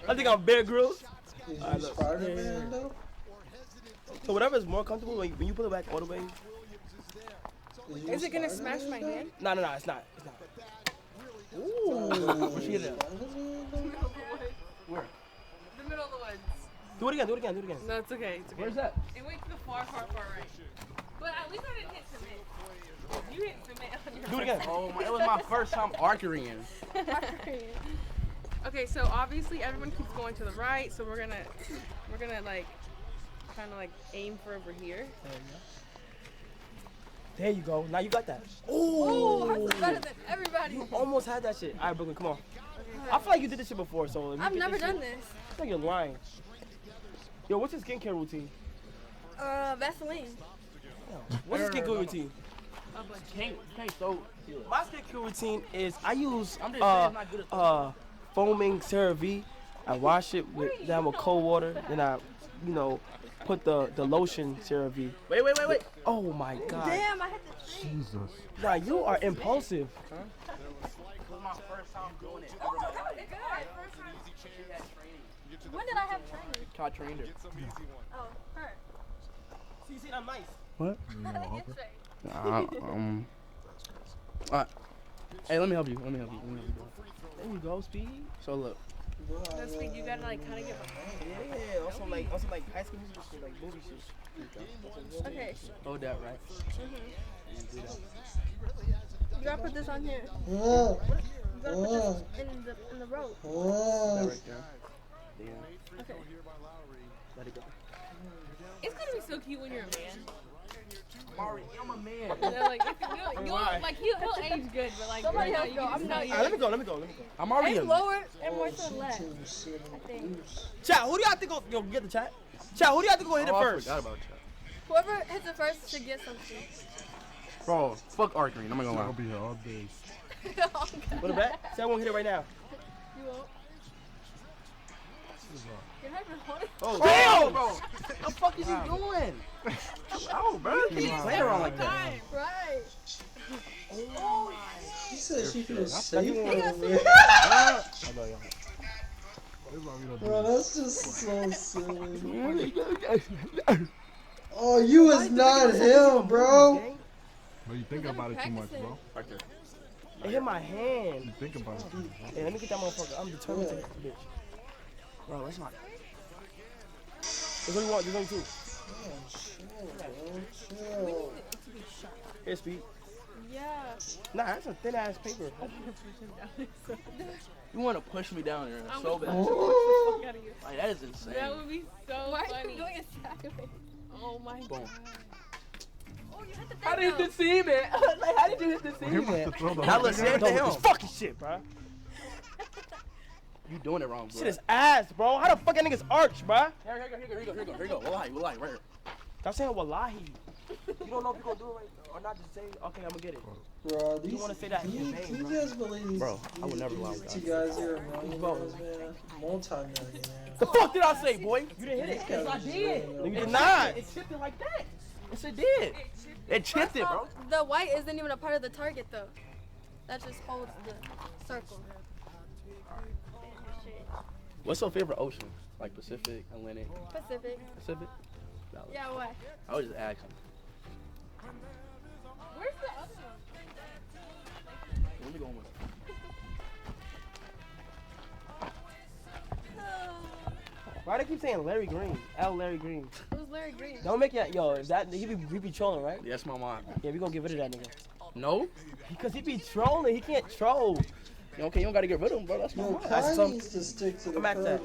I think I'm Bear Grylls. Is you Spider-Man though? So whatever is more comfortable when you pull it back all the way. Is it gonna smash my hand? No, it's not. Ooh. Where she hit it? Where? The middle of the woods. Do it again. No, it's okay. Where's that? It went to the far right. But at least I didn't hit cement. You hit cement on your. Do it again. Oh my! It was my first time archerying. Okay, so obviously everyone keeps going to the right, so we're gonna like kind of like aim for over here. There you go. Now you got that. Oh, that's better than everybody. You almost had that shit. All right, Brooklyn, come on. I feel like you did this shit before, so. If you I've get never this done shit, this. I think you're lying. Yo, what's your skincare routine? Vaseline. What's your skincare routine? My skincare routine is I use foaming CeraVe. I wash it down with cold water, then I, put the lotion CeraVe. Wait. Oh my God. Damn, I hit the tree. Jesus. Nah, you are impulsive. Huh? This was my first time doing it. Oh, that was good. When did I have training? Kai trained her. Oh, her. See, I'm nice. What? Get trained. Alright. Hey, let me help you. There you go, Speed. So look, That's like you gotta like kind of get behind. Yeah, also like high school music shit, like movie shit. Okay. Hold that right. You gotta put this on here. You Oh. gotta put this in the road. That right there. Yeah. Okay. Let it go. It's gonna be so cute when you're a man. Mari, I'm a man. Yeah, like, you'll like he'll age good, but like Somebody right else now, go. I'm not Alright, let me go. I'm already It's lower and more to the left. I think. Chat, who do y'all think go get the chat? Chat, who do y'all think go hit it first? I forgot about chat. Whoever hits it first should get something. Bro, fuck Arc Green. I'm not gonna lie. I'll be here all day. Put it back. Say I won't hit it right now. You won't. You're not even holding. Oh, damn, bro. What the fuck is he doing? Oh, bro. You can't play around like that. Right. Oh, She said she feels safe I over here. know y'all. Bro, that's just so silly. Oh, you was not him, bro. But you think about it too much, bro. Right there. It hit my hand. You think about it too much. Hey, let me get that motherfucker. I'm determined to hit the bitch. Bro, that's not. There's only one. There's only two. Chill. Here, Speed. Yeah. Nah, that's a thin ass paper. You want to push me down there so bad. Oh. Like, that is insane. That would be so Why funny. are you doing a sack of it? Oh my Boom. god. Oh, you hit the How did you see it? Like, how did you hit the scene? Now let's say it to him. This fucking shit, bro. You doing it wrong, bro. Shit is ass, bro. How the fuck that nigga's arch, bro? Here you go. Wallahi, right here. Stop saying wallahi. You don't know if you're gonna do it right or not. Just say, okay, I'm gonna get it. Bro, You want to say that in your name, you bro? guys believe Bro, I would never lie. these two guys here are millionaires, man? Multi-millionaires. The fuck did I say, boy? You didn't hit it. Yes, I did. No, you did not. It chipped it like that. Yes, it did. It chipped it, bro. The white isn't even a part of the target, though. That just holds the circle. What's your favorite ocean? Like Pacific, Atlantic? Pacific. Pacific? No, Yeah, why? I was just asking. Where's the other one? Where we going with it? Why do they keep saying Larry Green? Larry Green. Who's Larry Green? Don't make it, yo, if that, he be trolling, right? Yeah, that's my mom. Yeah, we gonna get rid of that nigga. No? Because he be trolling, he can't troll. Okay, you don't gotta get rid of him, bro, that's my mom. Kai needs to stick to the program.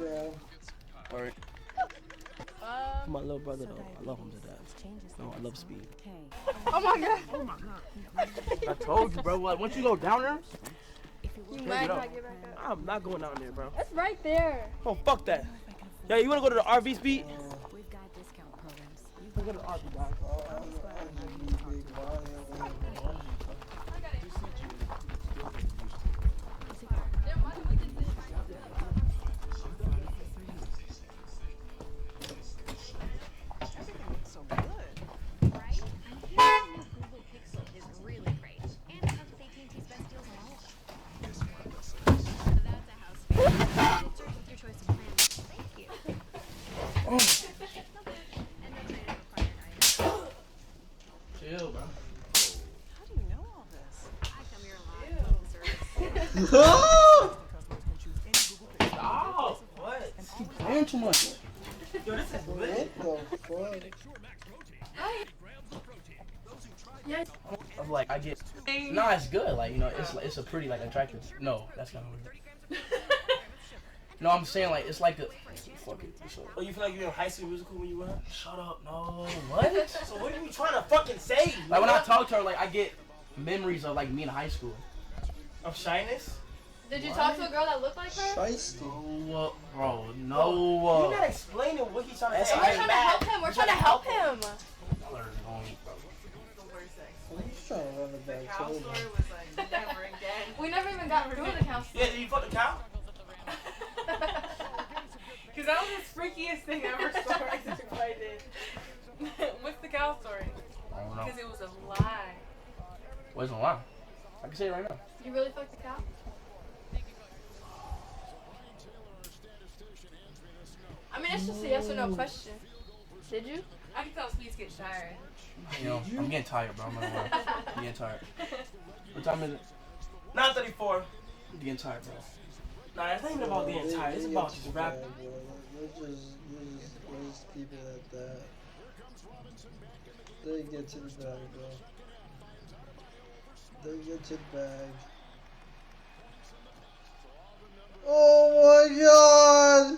Alright. My little brother, though, I love him to death. No, I love Speed. Oh my god. Oh my god. I told you, bro, like, once you go down there, You might not get back up. I'm not going down there, bro. It's right there. Oh, fuck that. Yeah, you wanna go to the RV, Speed? We've got discount programs. You can go to the RV, guys. Chill, bro. How do you know all this? I come here a lot. Stop! What? Keep playing too much. Yo, this is lit. Yes. I'm like, I get. No, it's good. Like, you know, it's a pretty, like, attractive. No, that's kind of weird. No, I'm saying, like, it's like a. Fuck it. Oh, you feel like you're in High School Musical when you were? Shut up. No. What? So what are you trying to fucking say? Like, when I talk to her, like, I get memories of, like, me in high school. Of shyness? Did you talk to a girl that looked like her? No, bro, no. You're not explaining what he's trying to say. We're trying to help him. We're trying to help him. He's trying to run it back to him. We never even got through the counselor. Yeah, did you fuck the cow? Because that was the freakiest thing I ever saw if I did. What's the cow story? I don't know. Because it was a lie. Wasn't a lie. I can say it right now. You really fucked the cow? I mean, it's just a yes or no question. Did you? I can tell Speeds get tired. You know, I'm getting tired, bro. I'm getting tired. What time is it? 9:34. I'm getting tired, bro. Nah, it's not even about getting tired. It's about just rap. They're just people like that. They get to the bag, bro. They get to the bag. Oh my god!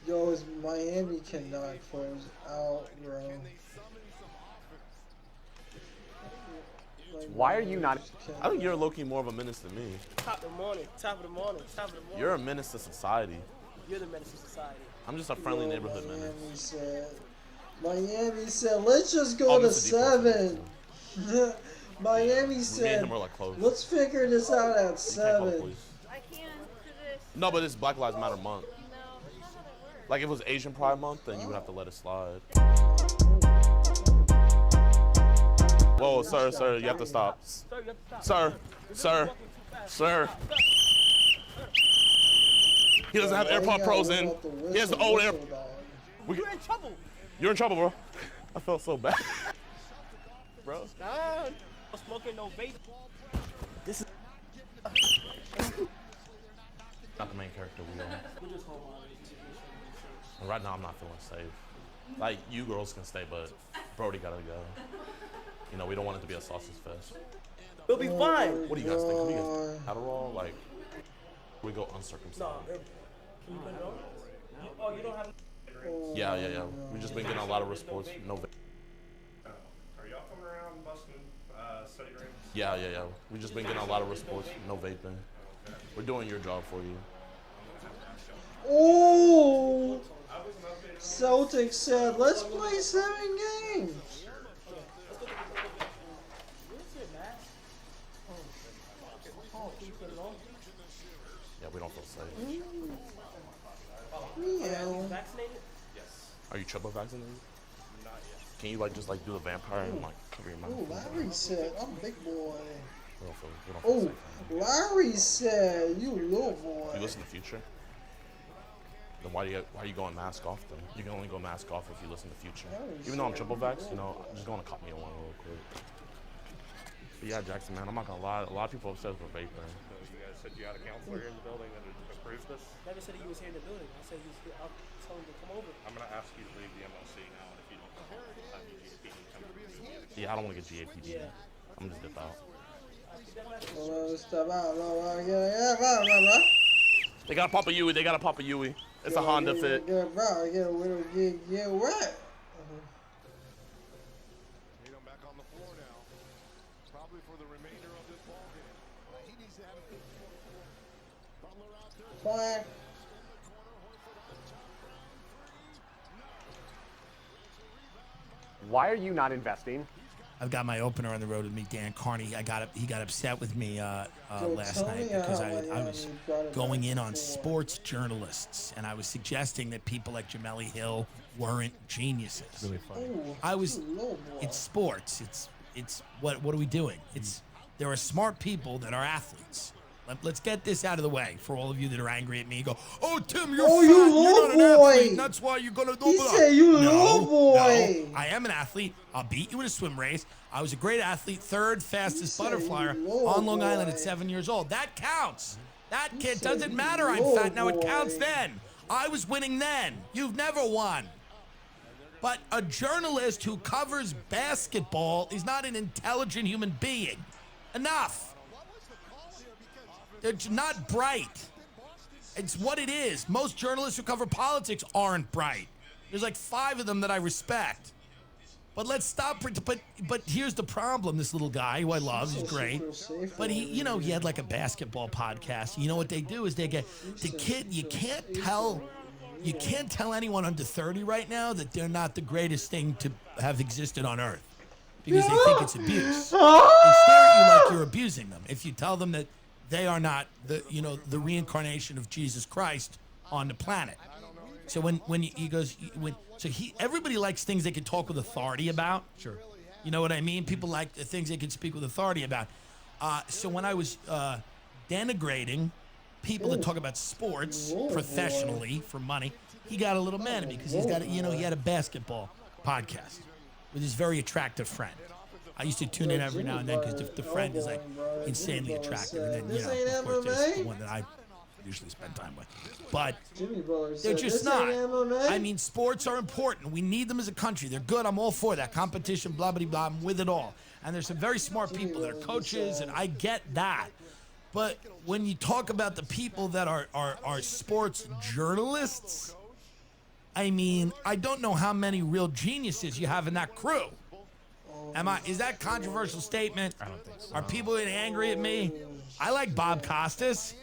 Yo, Miami cannot close out, bro. Why are you not? I think you're low-key more of a menace than me. Top of the morning, top of the morning, top of the morning. You're a menace to society. You're the menace to society. I'm just a friendly neighborhood menace. Miami said, let's just go to 7. Miami said, let's figure this out at 7. I can't for this. No, but it's Black Lives Matter month. Like if it was Asian Pride month, then you would have to let it slide. Whoa, sir, you have to stop. Sir. He doesn't have AirPod Pros in. He has the old Air. You're in trouble. You're in trouble, bro. I felt so bad. Bro. Nah. No smoking, no vape. This is not the main character we are. And right now I'm not feeling safe. Like, you girls can stay, but Brody gotta go. You know, we don't want it to be a sausage fest. We'll be fine. What do you guys think? Can we get Adderall? Like, we go uncircumcised? No, can you put it on? Oh, you don't have... Yeah. We've just been getting a lot of reports. No. Are y'all coming around busting study rooms? Yeah. We've just been getting a lot of reports. No vaping. We're doing your job for you. Oh! Celtics said, let's play 7 games. Yeah, we don't feel safe. Meow. Are you triple vaccinated? Not yet. Can you just do the vampire and cover your mouth? Oh, Larry said, I'm big boy. We don't feel Oh, safe. Larry said, you little boy. You listen to Future? Then why are you going mask off then? You can only go mask off if you listen to Future. Even though I'm triple vax, I'm just going to cut me on one real quick. But yeah, Jackson, man, I'm not gonna lie. A lot of people upset with vaping. You guys said you had a counselor in the building that approves this? Never said he was here in the building. I said he was here. I'll tell him to come over. I'm gonna ask you to leave the MLC now, and if you don't come over, I'll have you GAPD. Yeah, I don't want to get GAPD. I'm just dip out. They got a Papa Yui. It's a Honda Fit. Get what? Quack. Why are you not investing? I've got my opener on the road with me, Dan Carney. He got upset with me last night because I was going in on sports journalists, and I was suggesting that people like Jameli Hill weren't geniuses. Really funny. It's sports. It's what are we doing? There are smart people that are athletes. Let's get this out of the way for all of you that are angry at me. Go, oh, Tim, you're fat. You're not an athlete. That's why you're going to do He said you little boy. No, I am an athlete. I'll beat you in a swim race. I was a great athlete, third fastest butterflyer on Long Island at 7 years old. That counts. That kid doesn't matter. I'm fat now. It counts then. I was winning then. You've never won. But a journalist who covers basketball is not an intelligent human being. Enough. They're not bright. It's what it is. Most journalists who cover politics aren't bright. There's like 5 of them that I respect. But let's stop. But here's the problem. This little guy who I love, he's great. But he had like a basketball podcast. You know what they do is they get the kid. You can't tell anyone under 30 right now that they're not the greatest thing to have existed on earth because they think it's abuse. They stare at you like you're abusing them. If you tell them that they are not the reincarnation of Jesus Christ on the planet. So everybody likes things they can talk with authority about. Sure. You know what I mean? People like the things they can speak with authority about. So when I was denigrating people that talk about sports professionally for money, he got a little mad at me because he had a basketball podcast with his very attractive friend. I used to tune in every now and then because the friend is like insanely attractive, and then of course there's the one that I usually spend time with. But they're just not. I mean, sports are important. We need them as a country. They're good. I'm all for that competition. Blah blah blah. I'm with it all. And there's some very smart people that are coaches, and I get that. But when you talk about the people that are sports journalists, I mean, I don't know how many real geniuses you have in that crew. Is that a controversial statement? I don't think so. Are people getting angry at me? I like Bob Costas.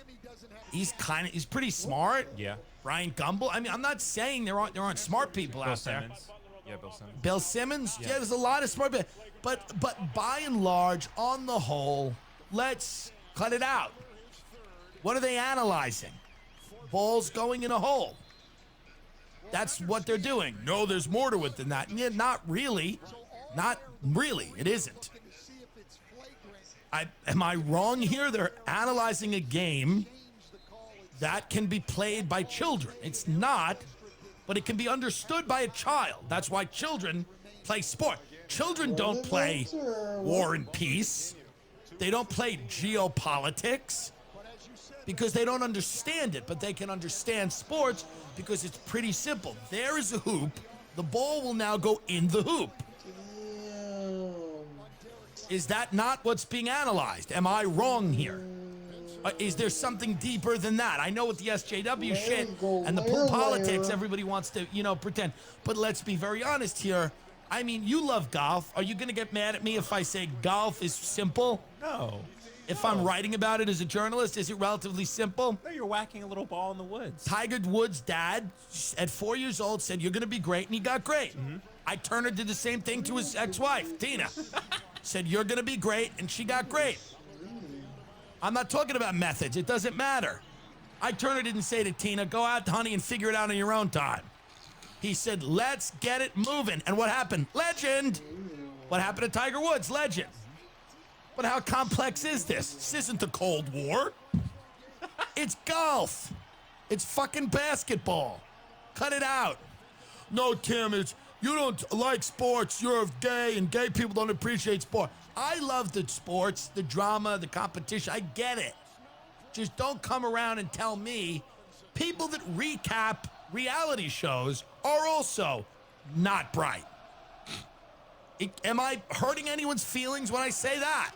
He's pretty smart. Yeah. Brian Gumble. I mean, I'm not saying there aren't smart people out there. Yeah, Bill Simmons. Bill Simmons? Yeah, there's a lot of smart people. But by and large, on the whole, let's cut it out. What are they analyzing? Balls going in a hole. That's what they're doing. No, there's more to it than that. Yeah, not really. Not really. It isn't. Am I wrong here? They're analyzing a game that can be played by children. It's not, but it can be understood by a child. That's why children play sport. Children don't play War and Peace. They don't play geopolitics because they don't understand it, but they can understand sports because it's pretty simple. There is a hoop. The ball will now go in the hoop. Is that not what's being analyzed? Am I wrong here? Is there something deeper than that? I know with the SJW shit and the politics, everybody wants to, pretend. But let's be very honest here. I mean, you love golf. Are you going to get mad at me if I say golf is simple? No. If I'm writing about it as a journalist, is it relatively simple? No, you're whacking a little ball in the woods. Tiger Woods' dad, at 4 years old, said, you're going to be great, and he got great. Mm-hmm. Ike Turner did the same thing to his ex-wife, Tina. Said, you're going to be great, and she got great. I'm not talking about methods. It doesn't matter. Ike Turner didn't say to Tina, go out, honey, and figure it out on your own time. He said, let's get it moving. And what happened? Legend. What happened to Tiger Woods? Legend. But how complex is this? This isn't the Cold War. It's golf. It's fucking basketball. Cut it out. No, Tim, you don't like sports. You're gay, and gay people don't appreciate sport. I love the sports, the drama, the competition. I get it. Just don't come around and tell me people that recap reality shows are also not bright. Am I hurting anyone's feelings when I say that?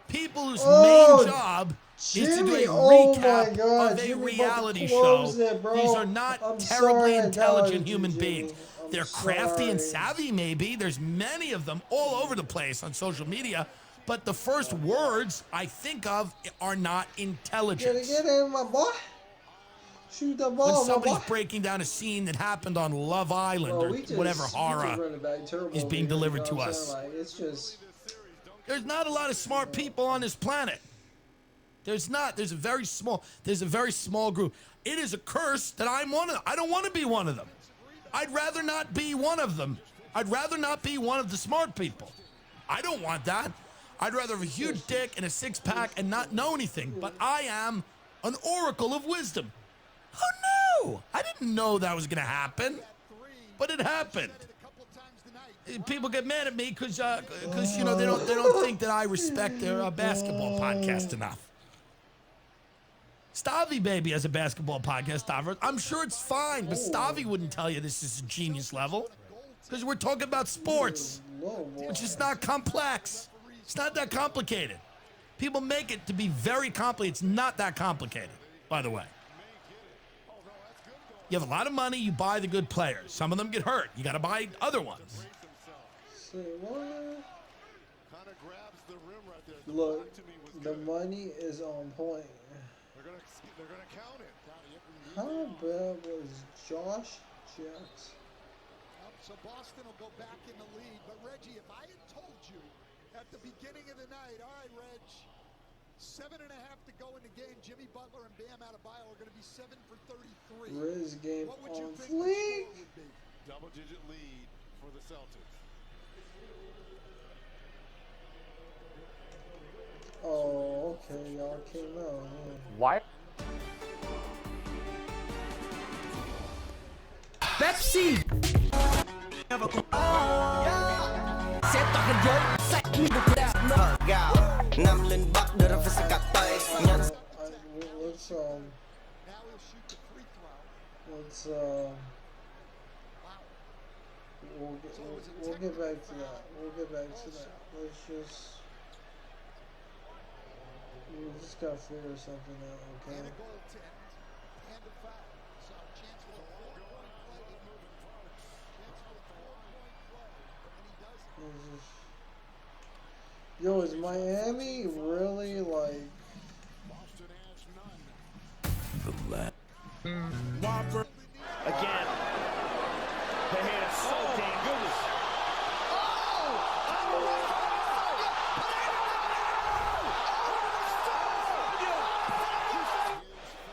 People whose main job is to do a recap of a reality show. These are not terribly intelligent human beings. They're crafty and savvy, maybe. There's many of them all over the place on social media. But the first words I think of are not intelligence. Get in, my boy. Shoot the ball, when somebody's breaking down a scene that happened on Love Island or whatever horror is being delivered to us. It's just... There's not a lot of smart people on this planet. There's not. There's a very small group. It is a curse that I'm one of them. I don't want to be one of them. I'd rather not be one of them. I'd rather not be one of the smart people. I don't want that. I'd rather have a huge dick and a six-pack and not know anything. But I am an oracle of wisdom. Oh, no. I didn't know that was going to happen. But it happened. People get mad at me because they don't think that I respect their basketball podcast enough. Stavi Baby has a basketball podcast, Stavros. I'm sure it's fine, but Stavi wouldn't tell you this is a genius level because we're talking about sports, which is not complex. It's not that complicated. People make it to be very complicated. It's not that complicated, by the way. You have a lot of money, you buy the good players. Some of them get hurt. You got to buy other ones. Say what? Look, the money is on point. How bad was Josh Jets? So Boston will go back in the lead. But Reggie, if I had told you at the beginning of the night, all right, Reg, 7.5 to go in the game, Jimmy Butler and Bam Adebayo are going to be 7 for 33. Riz game what would you on think fleek. would be? Double-digit lead for the Celtics. Oh, okay, y'all came out. Why? Pepsi. We'll get back to that. We'll get back to that. We just gotta figure something out, okay? Yo, is Miami really like? Again. They hit us so damn good.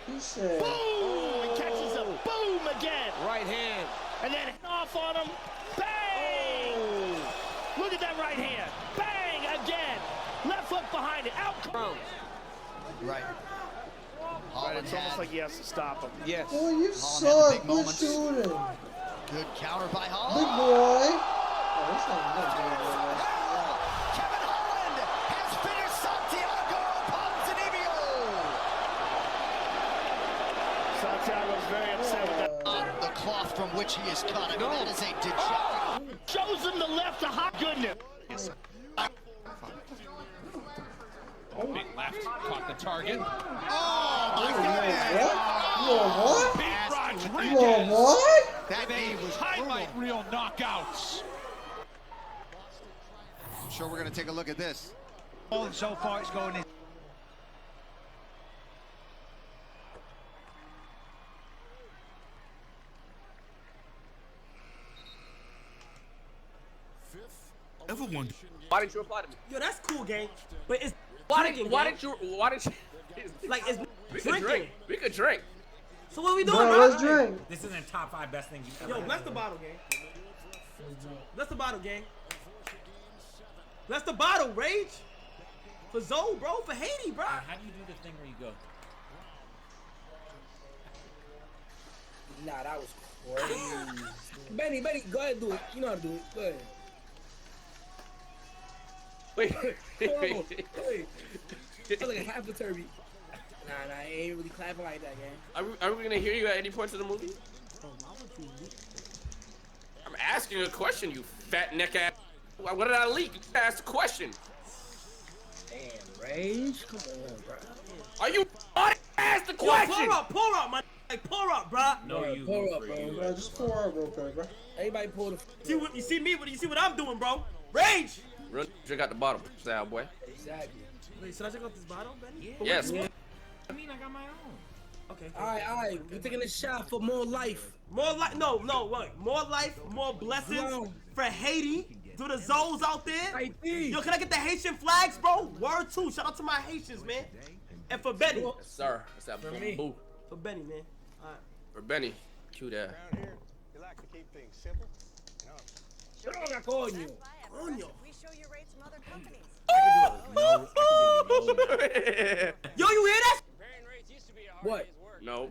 He said, boom! He catches a boom again. Right hand. And then off on him. Bang! Look at that right hand. Bang again. Left hook behind it. Out. Right. But it's almost like he has to stop him. Yes. Boy, you suck. Good shooting. Good counter by Big Holland. boy. Oh, this ain't good, boy. Kevin Holland has finished Santiago Ponzinibbio. Santiago's very upset with that. The cloth from which he is cut. I mean, that is a degenerate. Shows him the left, the hot goodness. Big left, caught the target. Oh, my goodness. What? Big Rodriguez. What? That knee was Highlight reel knockouts. I'm sure we're going to take a look at this. So far it's going in. Everyone. Why didn't you apply to me? Yo, that's cool, gang. But it's Why drinking, didn't you? like it's We could drinking. drink. We could drink. So what are we doing, Bro, bro? let's drink. This isn't top 5 best things you've ever Yo, had. bless the bottle, gang. Bless the bottle, gang. Bless the bottle, Rage. For Zoe, bro. For Haiti, bro. How do you do the thing where you go? Nah, that was crazy. Benny, go ahead, do it. You know how to do it. Go ahead. Wait. That's like a half a turkey. Nah, I ain't really clapping like that, gang. Are we gonna hear you at any points of the movie? I'm asking a question, you fat neck ass. What did I leak? You asked a question. Damn, Rage. Come on, bro. Are you ask the question? Yo, pour up, man. Like, pour up, bro. No, you pour up, bro. Bro, just pour up real quick, bro. Everybody pour the. You see me? You see what I'm doing, bro? Rage. Real drink out the bottle, style boy. Exactly. Wait, should I check out this bottle, Benny? Yes. I mean, I got my own. Okay. All right. We're taking a shot for more life. More life? No, wait. More life, more blessings for Haiti. Do the Zoes out there? Yo, can I get the Haitian flags, bro? Word 2. Shout out to my Haitians, man. And for Benny. Yes, sir. What's that for me? For Benny, man. All right. For Benny. Cue that. Around here, you like to keep things simple. Yo, coño. We show your rates from other companies. Yo, you hear that? What? No.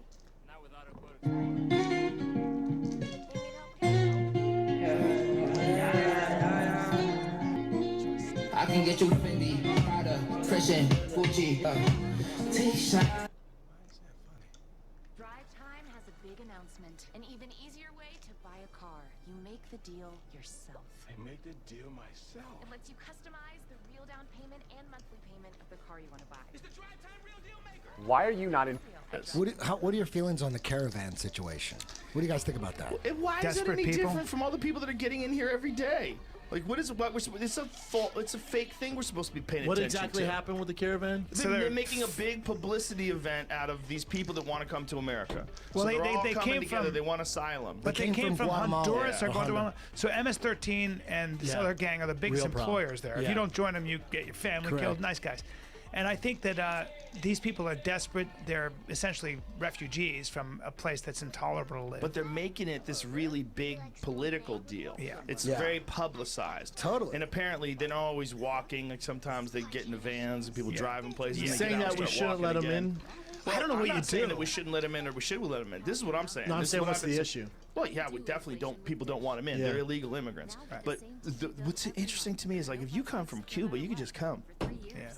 I can get you Fendi, Prada, Christian, Gucci, T-shirt. Drive Time has a big announcement. An even easier way to buy a car. You make the deal yourself. I made the deal myself. It lets you customize the real down payment and monthly payment of the car you want to buy. It's the Drive Time Real Deal Maker. Why are you not in? What are your feelings on the caravan situation? What do you guys think about that? Why is it any different from all the people that are getting in here every day? Like, it's a fake thing we're supposed to be paying What attention to. exactly happened with the caravan? They're making a big publicity event out of these people that want to come to America. Well, so they all came coming together. from- They want asylum. But they came from Honduras or Guatemala. So MS-13 and this Yeah. other gang are the biggest Real problem. employers there. If Yeah. you don't join them, you get your family Correct. killed. Nice guys. And I think that these people are desperate. They're essentially refugees from a place that's intolerable to live. But they're making it this really big political deal. Yeah. It's very publicized. Totally. And apparently they're not always walking. Like sometimes they get into vans and people driving places. You and saying that we shouldn't let them in? Well, I don't know I'm what not you saying do. that we shouldn't let them in or we should let them in. This is what I'm saying. No, I'm This is saying what what's I've been the saying. issue? Well, yeah, we definitely don't. People don't want them in. Yeah. They're illegal immigrants. Right. But what's interesting to me is like if you come from Cuba, you can just come. Yeah.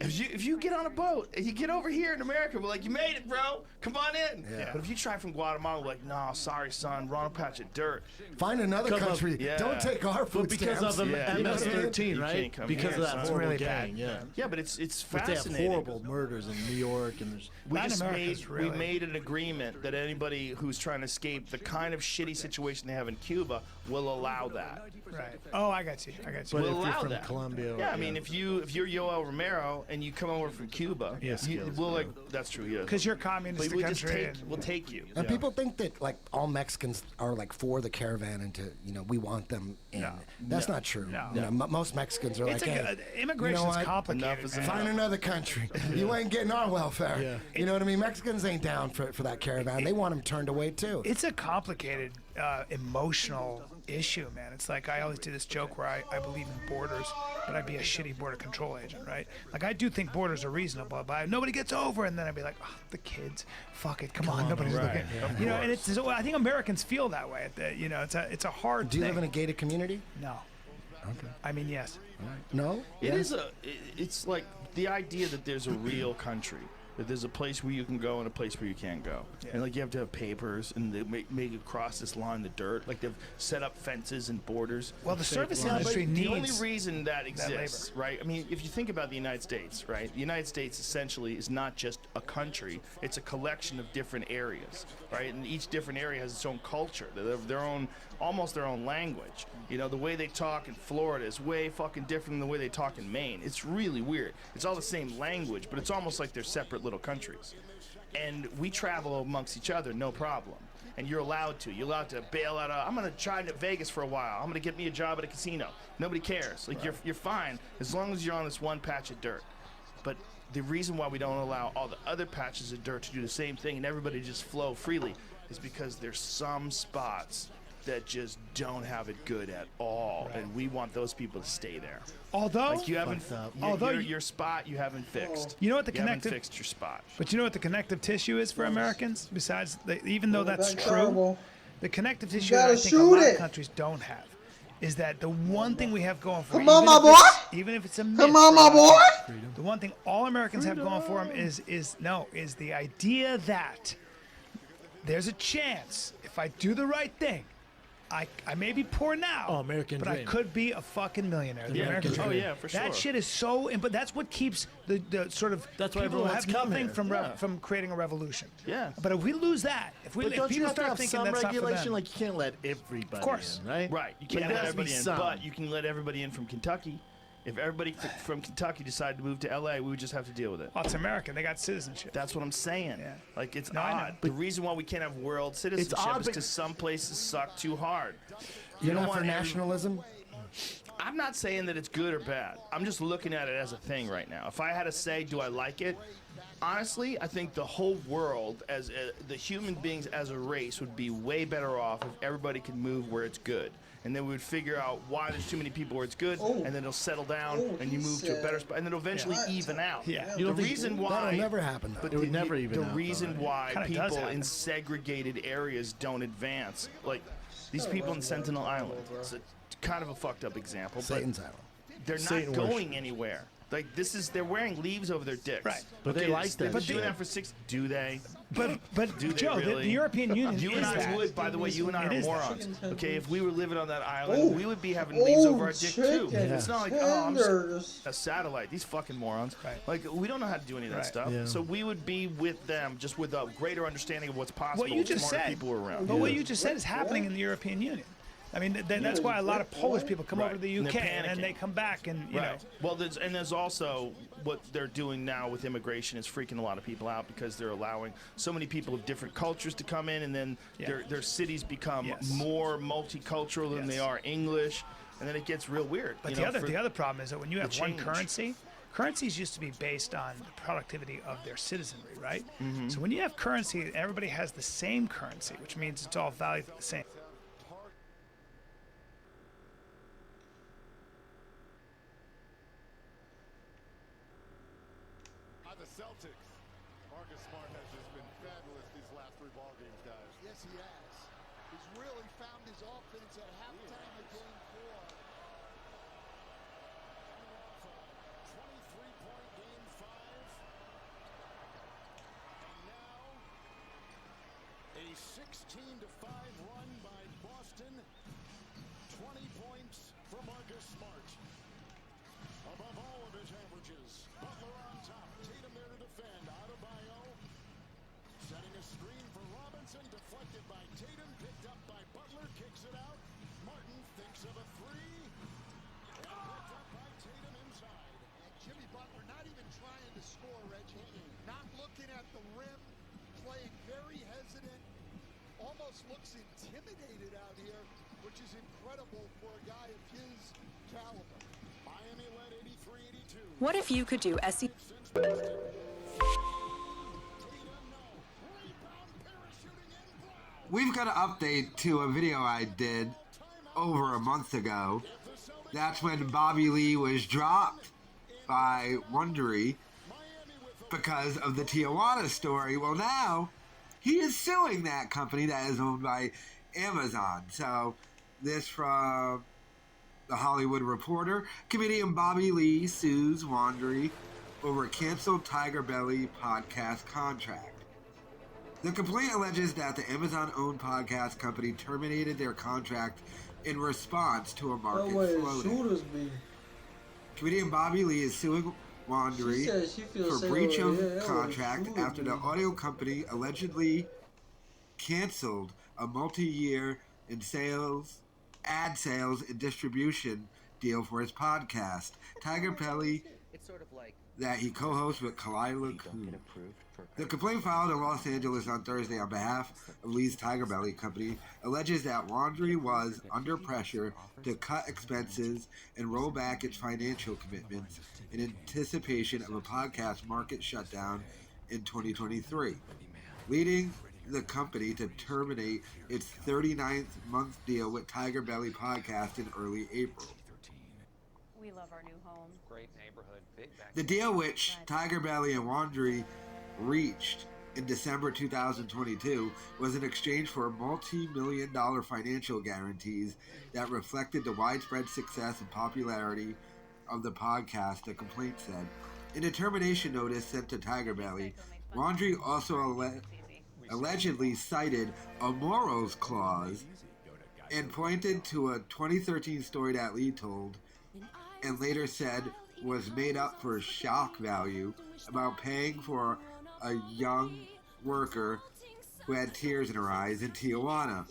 If you get on a boat and you get over here in America, we're like, you made it, bro. Come on in. Yeah. But if you try from Guatemala, we're like, no, sorry, son, wrong patch of dirt. Find another country. Don't take our food because of the MS-13, right? Because of that horrible really gang. bad. Yeah, but it's But they fascinating. have horrible murders in New York, and there's We made an agreement that anybody who's trying to escape the kind of shitty situation they have in Cuba will allow that. Right. Oh, I got you. But We'll if you're allow from that. Colombia, Yeah, I mean, if you're Yoel Romero and you come over from Cuba, that's true. Yeah. Because you're communist But we'll just country. we'll take you. And people think that like all Mexicans are like for the caravan and to we want them in. That's not true. You know, most Mexicans are It's like, hey, immigration's you know what? complicated. Find another country. You ain't getting our welfare. You know what I mean? Mexicans ain't down for that caravan. They want them turned away too. It's a complicated emotional issue, man. It's like I always do this joke where I believe in borders, but I'd be a shitty border control agent, right? Like I do think borders are reasonable, but nobody gets over, and then I'd be like, oh, the kids, fuck it, come on, nobody's looking. You know, and it's I think Americans feel that way. You know, it's a hard. Do you live in a gated community? No. Okay. I mean, yes. No. It's like the idea that there's a real country. That there's a place where you can go and a place where you can't go. Yeah. And like you have to have papers and they make you cross this line, the dirt. Like they've set up fences and borders. Well, the service industry needs the only reason that exists, right? I mean, if you think about the United States, right? The United States essentially is not just a country. It's a collection of different areas, right? And each different area has its own culture. They have their own, almost their own language. You know, the way they talk in Florida is way fucking different than the way they talk in Maine. It's really weird. It's all the same language, but it's almost like they're separate little countries. And we travel amongst each other, no problem. And you're allowed to. You're allowed to bail out. I'm going to try to Vegas for a while. I'm going to get me a job at a casino. Nobody cares. Like you're fine as long as you're on this one patch of dirt. But the reason why we don't allow all the other patches of dirt to do the same thing and everybody just flow freely is because there's some spots that just don't have it good at all, and we want those people to stay there. Although, like you haven't, your spot you haven't fixed. You know what the you haven't connective fixed your spot. But you know what the connective tissue is for Americans? Besides, even though that's true, the connective tissue that I think a lot of countries don't have is that the one thing we have going for Come on, my boy. Even if it's a myth, Come on, my boy. the one thing all Americans have going for them is the idea that there's a chance if I do the right thing. I may be poor now, American but dream. I could be a fucking millionaire. The American dream. Oh yeah, for sure. That shit is so, but that's what keeps the sort of That's why people who everyone have wants to come nothing here. from creating a revolution. Yeah. But if we lose that, if But don't you people have to start have thinking some that's not for regulation? them, Like you can't let everybody Of course. in, right? Right. You can't But let there has to everybody be in, some. but you can let everybody in from Kentucky. If everybody from Kentucky decided to move to LA, we would just have to deal with it. well, it's American. They got citizenship. That's what I'm saying. Yeah. Like it's No, I know. odd. The reason why we can't have world citizenship odd, is because some places suck too hard. You're don't not for want nationalism? I'm not saying that it's good or bad. I'm just looking at it as a thing right now. If I had to say, do I like it? Honestly, I think the whole world, as the human beings as a race, would be way better off if everybody could move where it's good. And then we would figure out why there's too many people where it's good, and then it'll settle down, and you move to a better spot, and then it'll eventually even out. Yeah. You The don't think- reason why That'll never happen, though. But It would never even the out, reason though, why Kinda does people happen. in segregated areas don't advance, like these people in Sentinel Island. It's a kind of a fucked up example, but Satan's Island. they're not Satan going worship. anywhere. Like they're wearing leaves over their dicks. Right. But they like they've that been shit. doing that for 6. Do they? But Do they Joe, really? the European Union You is and I that. would, by the way, you and I It are is that. morons. Okay, if we were living on that island, we would be having leaves over our dick too. It's not like, oh, I'm just a satellite. These fucking morons. Right. Like, we don't know how to do any of that Right. stuff. Yeah. So we would be with them, just with a greater understanding of what's possible. What you just smarter said. people were around. But what you just said is happening in the European Union. I mean, that's why a lot of Polish people come over to the And UK they're and then panicking. they come back and you know. Well, there's also what they're doing now with immigration is freaking a lot of people out because they're allowing so many people of different cultures to come in, and then their cities become more multicultural than they are English, and then it gets real weird. But you the know, other problem is that when you have one change. currency, currencies used to be based on the productivity of their citizenry, right? Mhm. So when you have currency, everybody has the same currency, which means it's all valued the same. The Celtics. Marcus Smart has just been fabulous these last 3 ball games, guys. Yes, he has. He's really found his offense at halftime of game 4. 23-point game 5. And now a 16-5 run by Boston. 20 points for Marcus Smart. Above all of his averages. Butler on top. Tatum there to defend. Adebayo setting a screen for Robinson. Deflected by Tatum. Picked up by Butler. Kicks it out. Martin thinks of a 3. And picked up by Tatum inside. And Jimmy Butler not even trying to score, Reggie. Not looking at the rim. Playing very hesitant. Almost looks intimidated out here, which is incredible for a guy of his caliber. Miami led 83-82. What if you could do SE? We've got an update to a video I did over a month ago. That's when Bobby Lee was dropped by Wondery because of the Tijuana story. Well, now he is suing that company that is owned by Amazon. So this from The Hollywood Reporter. Comedian Bobby Lee sues Wondery over canceled Tiger Belly podcast contract. The complaint alleges that the Amazon-owned podcast company terminated their contract in response to a market slowdown. Comedian Bobby Lee is suing Wondery for breach of contract after the audio company allegedly canceled a multi-year ad sales and distribution deal for his podcast, Tiger Belly, that he co-hosts with Kalila Kuhn. The complaint filed in Los Angeles on Thursday on behalf of Lee's Tiger Belly company alleges that Wondery was under pressure to cut expenses and roll back its financial commitments in anticipation of a podcast market shutdown in 2023, leading the company to terminate its 39th month deal with Tiger Belly Podcast in early April. We love our new home. Great neighborhood. Big back. The deal which Tiger Belly and Wondery reached in December 2022 was in exchange for multi-million-dollar financial guarantees that reflected the widespread success and popularity of the podcast, the complaint said. In a termination notice sent to Tiger Belly, Wondery also allegedly cited a morals clause and pointed to a 2013 story that Lee told and later said was made up for shock value about paying for a young worker who had tears in her eyes in Tijuana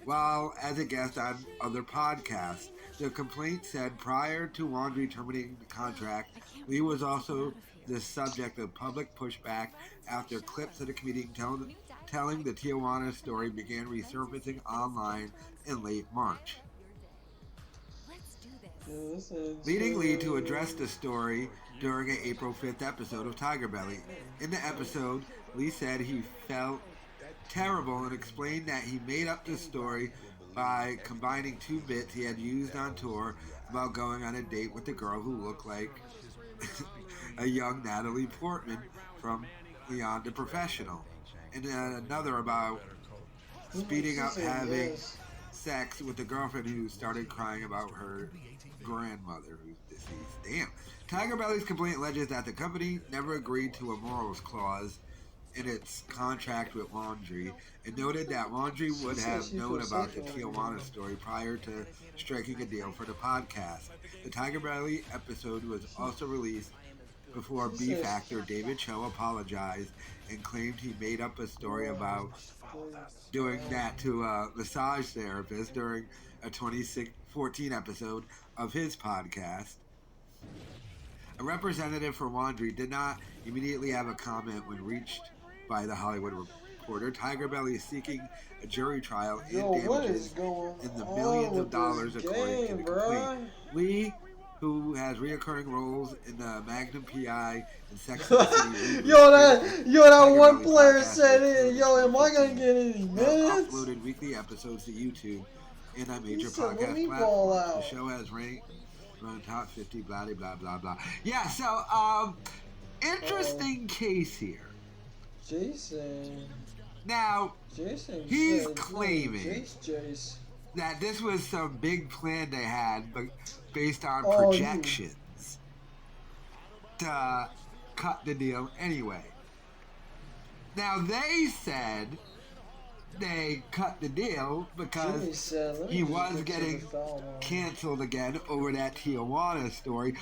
while as a guest on other podcasts. The complaint said prior to Wondery terminating the contract, Lee was also the subject of public pushback after clips of the comedian telling the Tijuana story began resurfacing online in late March, leading Lee to address the story during an April 5th episode of Tiger Belly. In the episode, Lee said he felt terrible and explained that he made up the story by combining 2 bits he had used on tour about going on a date with a girl who looked like a young Natalie Portman from Leon the Professional, and another about speeding up having sex with a girlfriend who started crying about her grandmother who's deceased. Damn. Tiger Belly's complaint alleges that the company never agreed to a morals clause in its contract with Wondery and noted that Wondery would have known about the Tijuana story prior to striking a deal for the podcast. The Tiger Belly episode was also released before beef actor David Cho apologized and claimed he made up a story about doing that to a massage therapist during a 2014 episode of his podcast. A representative for Wondery did not immediately have a comment when reached by The Hollywood Reporter. Tiger Belly is seeking a jury trial and damages in the millions of dollars according to the complaint. Lee who has reoccurring roles in the Magnum PI and Sex and the City. Yo, that one player said, yo, am I gonna get any minutes? Uploaded weekly episodes to YouTube and on major said, "Let me podcast ball platforms. out." The show has ranked around top 50, blah, blah, blah, blah. Yeah, so, interesting case here. Jason. Now, Jason he's said, claiming Jace. that this was some big plan they had, but based on Oh, projections to cut the deal anyway. Now, they said they cut the deal because he was getting canceled again over that Tijuana story.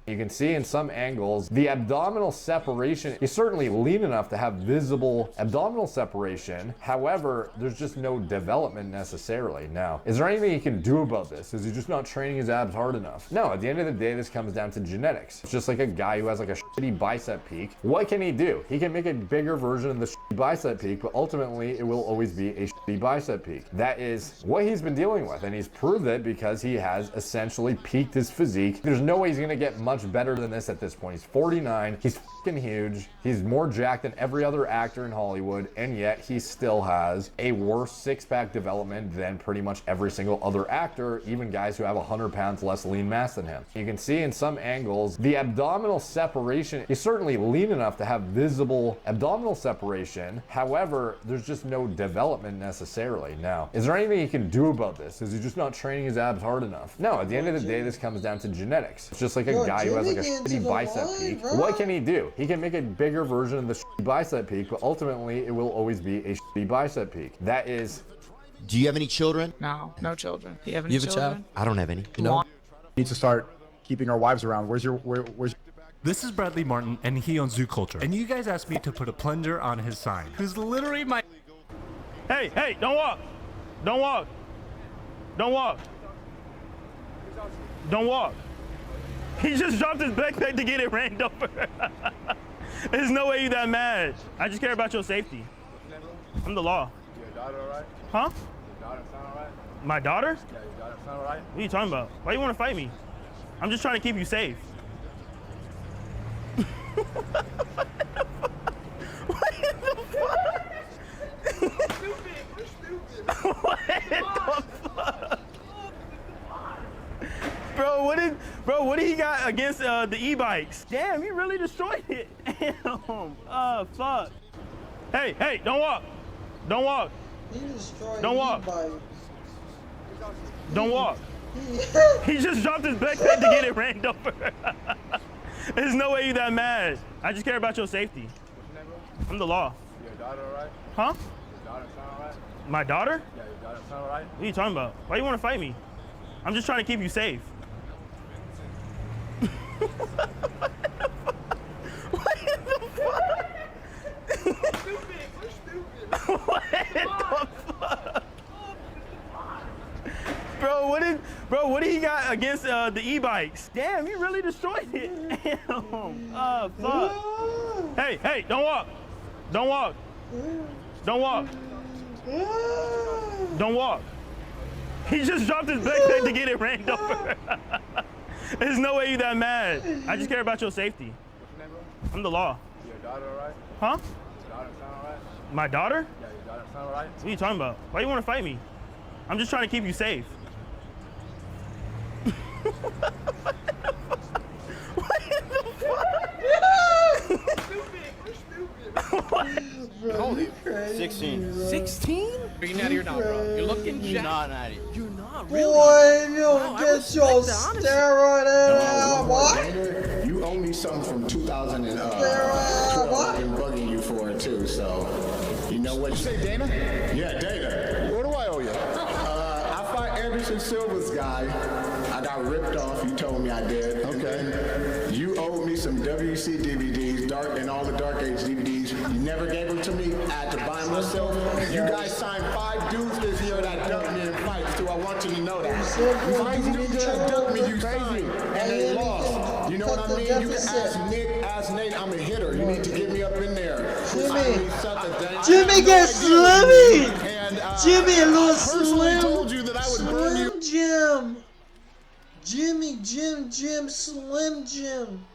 You can see in some angles, the abdominal separation is certainly lean enough to have visible abdominal separation. However, there's just no development necessarily. Now, is there anything he can do about this? Is he just not training his abs hard enough? No, at the end of the day, this comes down to genetics. It's just like a guy who has like a shitty bicep peak. What can he do? He can make a bigger version of the shitty bicep peak, but ultimately it will always be a shitty bicep peak. That is what he's been dealing with, and he's proved it because he has essentially peaked his physique. There's no way he's gonna get much better than this at this point. He's 49, he's fucking huge, he's more jacked than every other actor in Hollywood, and yet he still has a worse six-pack development than pretty much every single other actor, even guys who have 100 pounds less lean mass than him. You can see in some angles, the abdominal separation is certainly lean enough to have visible abdominal separation. However, there's just no development necessarily. Now, is there anything he can do about this? Is he just not training his abs hard enough? No, at the end of the day, this comes down to genetics. It's just like a guy who has like a shitty bicep peak. What can he do? He can make a bigger version of the shitty bicep peak, but ultimately it will always be a shitty bicep peak. That is. Do you have any children? No, no children. Do you have any You have a children? child? I don't have any. You know? Need to start keeping our wives around. Where's This is Bradley Martin, and he owns Zoo Culture. And you guys asked me to put a plunger on his sign, who's literally my... Hey, don't walk. Don't walk. Don't walk. Don't walk. He just dropped his backpack to get it ran over. There's no way you that mad. I just care about your safety. I'm the law. Your daughter alright? Huh? Your daughter sound alright? My daughter? Yeah, your daughter sound alright? What are you talking about? Why you want to fight me? I'm just trying to keep you safe. What the fuck? What the fuck? Bro, what did he got against the e-bikes? Damn, he really destroyed it. Damn. Fuck. Hey, don't walk. Don't walk. He destroyed Don't walk. e-bike. Don't walk. He just dropped his backpack to get it ran over. There's no way you that mad. I just care about your safety. I'm the law. Your daughter alright? Huh? Your daughter sound alright? My daughter? Yeah, your daughter sound alright? What are you talking about? Why you want to fight me? I'm just trying to keep you safe. What the fuck? What the fuck? Bro, what did he got against the e-bikes? Damn, he really destroyed it. Damn. Fuck. Hey, don't walk. Don't walk. Don't walk. Don't walk. He just dropped his backpack to get it ran over. There's no way you that mad. I just care about your safety. I'm the law. Your daughter alright? Huh? Your daughter sound alright? My daughter? Yeah, your daughter sound alright? What are you talking about? Why you want to fight me? I'm just trying to keep you safe. What the fuck? Holy 16. 16? You're not here now, bro. You're looking You're jacked. not 90. You're not Boy, you don't get your steroid in what? You owe me something from 2012. I've been bugging you for it too, so you know what? You say Dana? Yeah, Dana. What do I owe you? I fought Anderson Silva's guy. I got ripped off. You told me I did. Okay. You owed me some WC DVDs, Dark and all the Dark Age DVDs. You never gave them to me. I had to buy them myself. You guys signed 5 dudes this year that dumped me in fights too. I want you to know that. 5 dudes that dumped me, you signed, and they lost. You know what I mean, you can ask Nick, ask Nate. I'm a hitter. You need to get me up in there. Jimmy gets slimmy. Jimmy, a little personally told you that I would burn you. Jim. Jimmy, Jim, Slim Jim.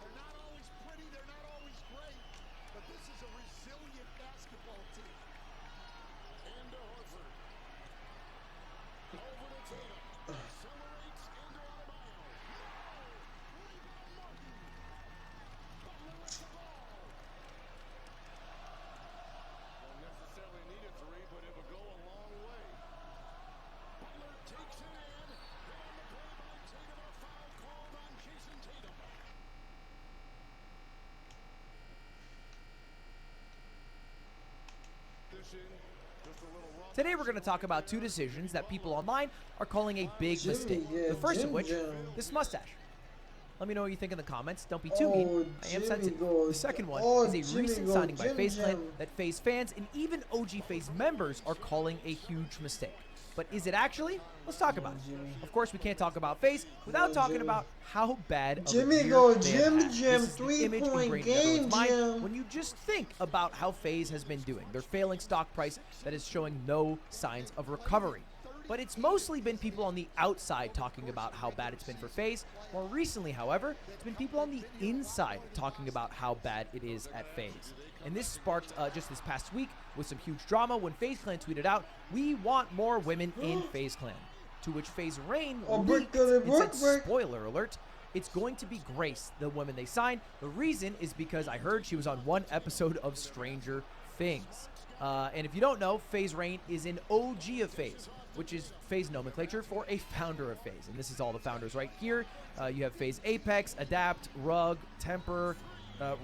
Today we're going to talk about two decisions that people online are calling a big mistake. The first of which, this mustache. Let me know what you think in the comments. Don't be too mean. I am sensitive. The second one is a recent signing by FaZe Clan that FaZe fans and even OG FaZe members are calling a huge mistake. But is it actually? Let's talk about it. Of course, we can't talk about FaZe without talking about how bad of a year they have had. This is the image ingrained in everyone's mind when you just think about how FaZe has been doing. Their failing stock price that is showing no signs of recovery. But it's mostly been people on the outside talking about how bad it's been for FaZe. More recently, however, it's been people on the inside talking about how bad it is at FaZe. And this sparked just this past week with some huge drama when FaZe Clan tweeted out, "We want more women in FaZe Clan." To which FaZe Rain leaked and said, spoiler alert, it's going to be Grace, the woman they signed. The reason is because I heard she was on one episode of Stranger Things. And if you don't know, FaZe Rain is an OG of FaZe, which is FaZe nomenclature for a founder of FaZe. And this is all the founders right here. You have FaZe Apex, Adapt, Rug, Temper,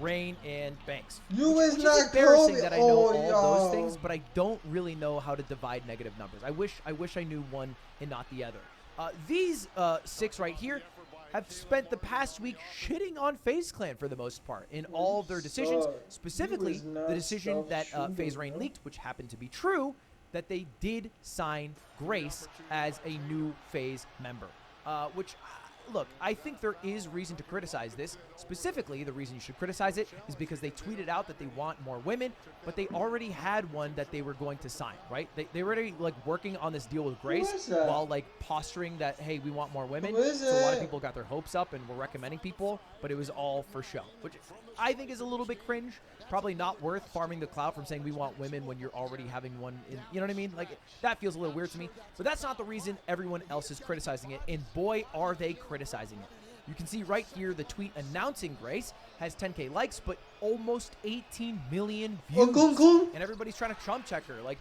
Rain, and Banks. Which is embarrassing that I know all those things, but I don't really know how to divide negative numbers. I wish I knew one and not the other. These 6 right here have spent the past week shitting on FaZe Clan for the most part in all of their decisions, specifically the decision that FaZe Rain leaked, which happened to be true, that they did sign Grace as a new FaZe member, which... Look, I think there is reason to criticize this. Specifically, the reason you should criticize it is because they tweeted out that they want more women, but they already had one that they were going to sign, right? They were already, like, working on this deal with Grace while, like, posturing that, hey, we want more women. So a lot of people got their hopes up and were recommending people, but it was all for show, which I think is a little bit cringe. Probably not worth farming the clout from saying we want women when you're already having one in, you know what I mean? Like, that feels a little weird to me, but that's not the reason everyone else is criticizing it, and boy, are they criticizing it. You can see right here the tweet announcing Grace has 10K likes, but almost 18 million views, and everybody's trying to Trump check her, like,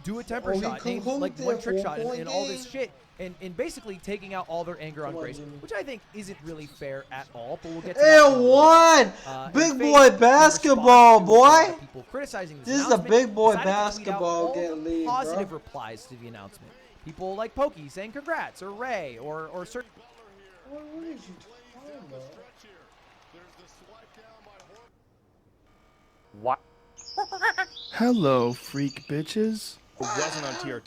do a temper shot, name, like, one trick shot, and all this shit. And basically taking out all their anger on Grace, which I think isn't really fair at all. But we'll get to that. Big boy basketball, boy. People criticizing this is a big boy basketball getting lead, positive replies to the announcement. People like Pokey saying congrats, or Ray, or certain. What are you talking about? What? Hello, freak bitches. It wasn't on TRT.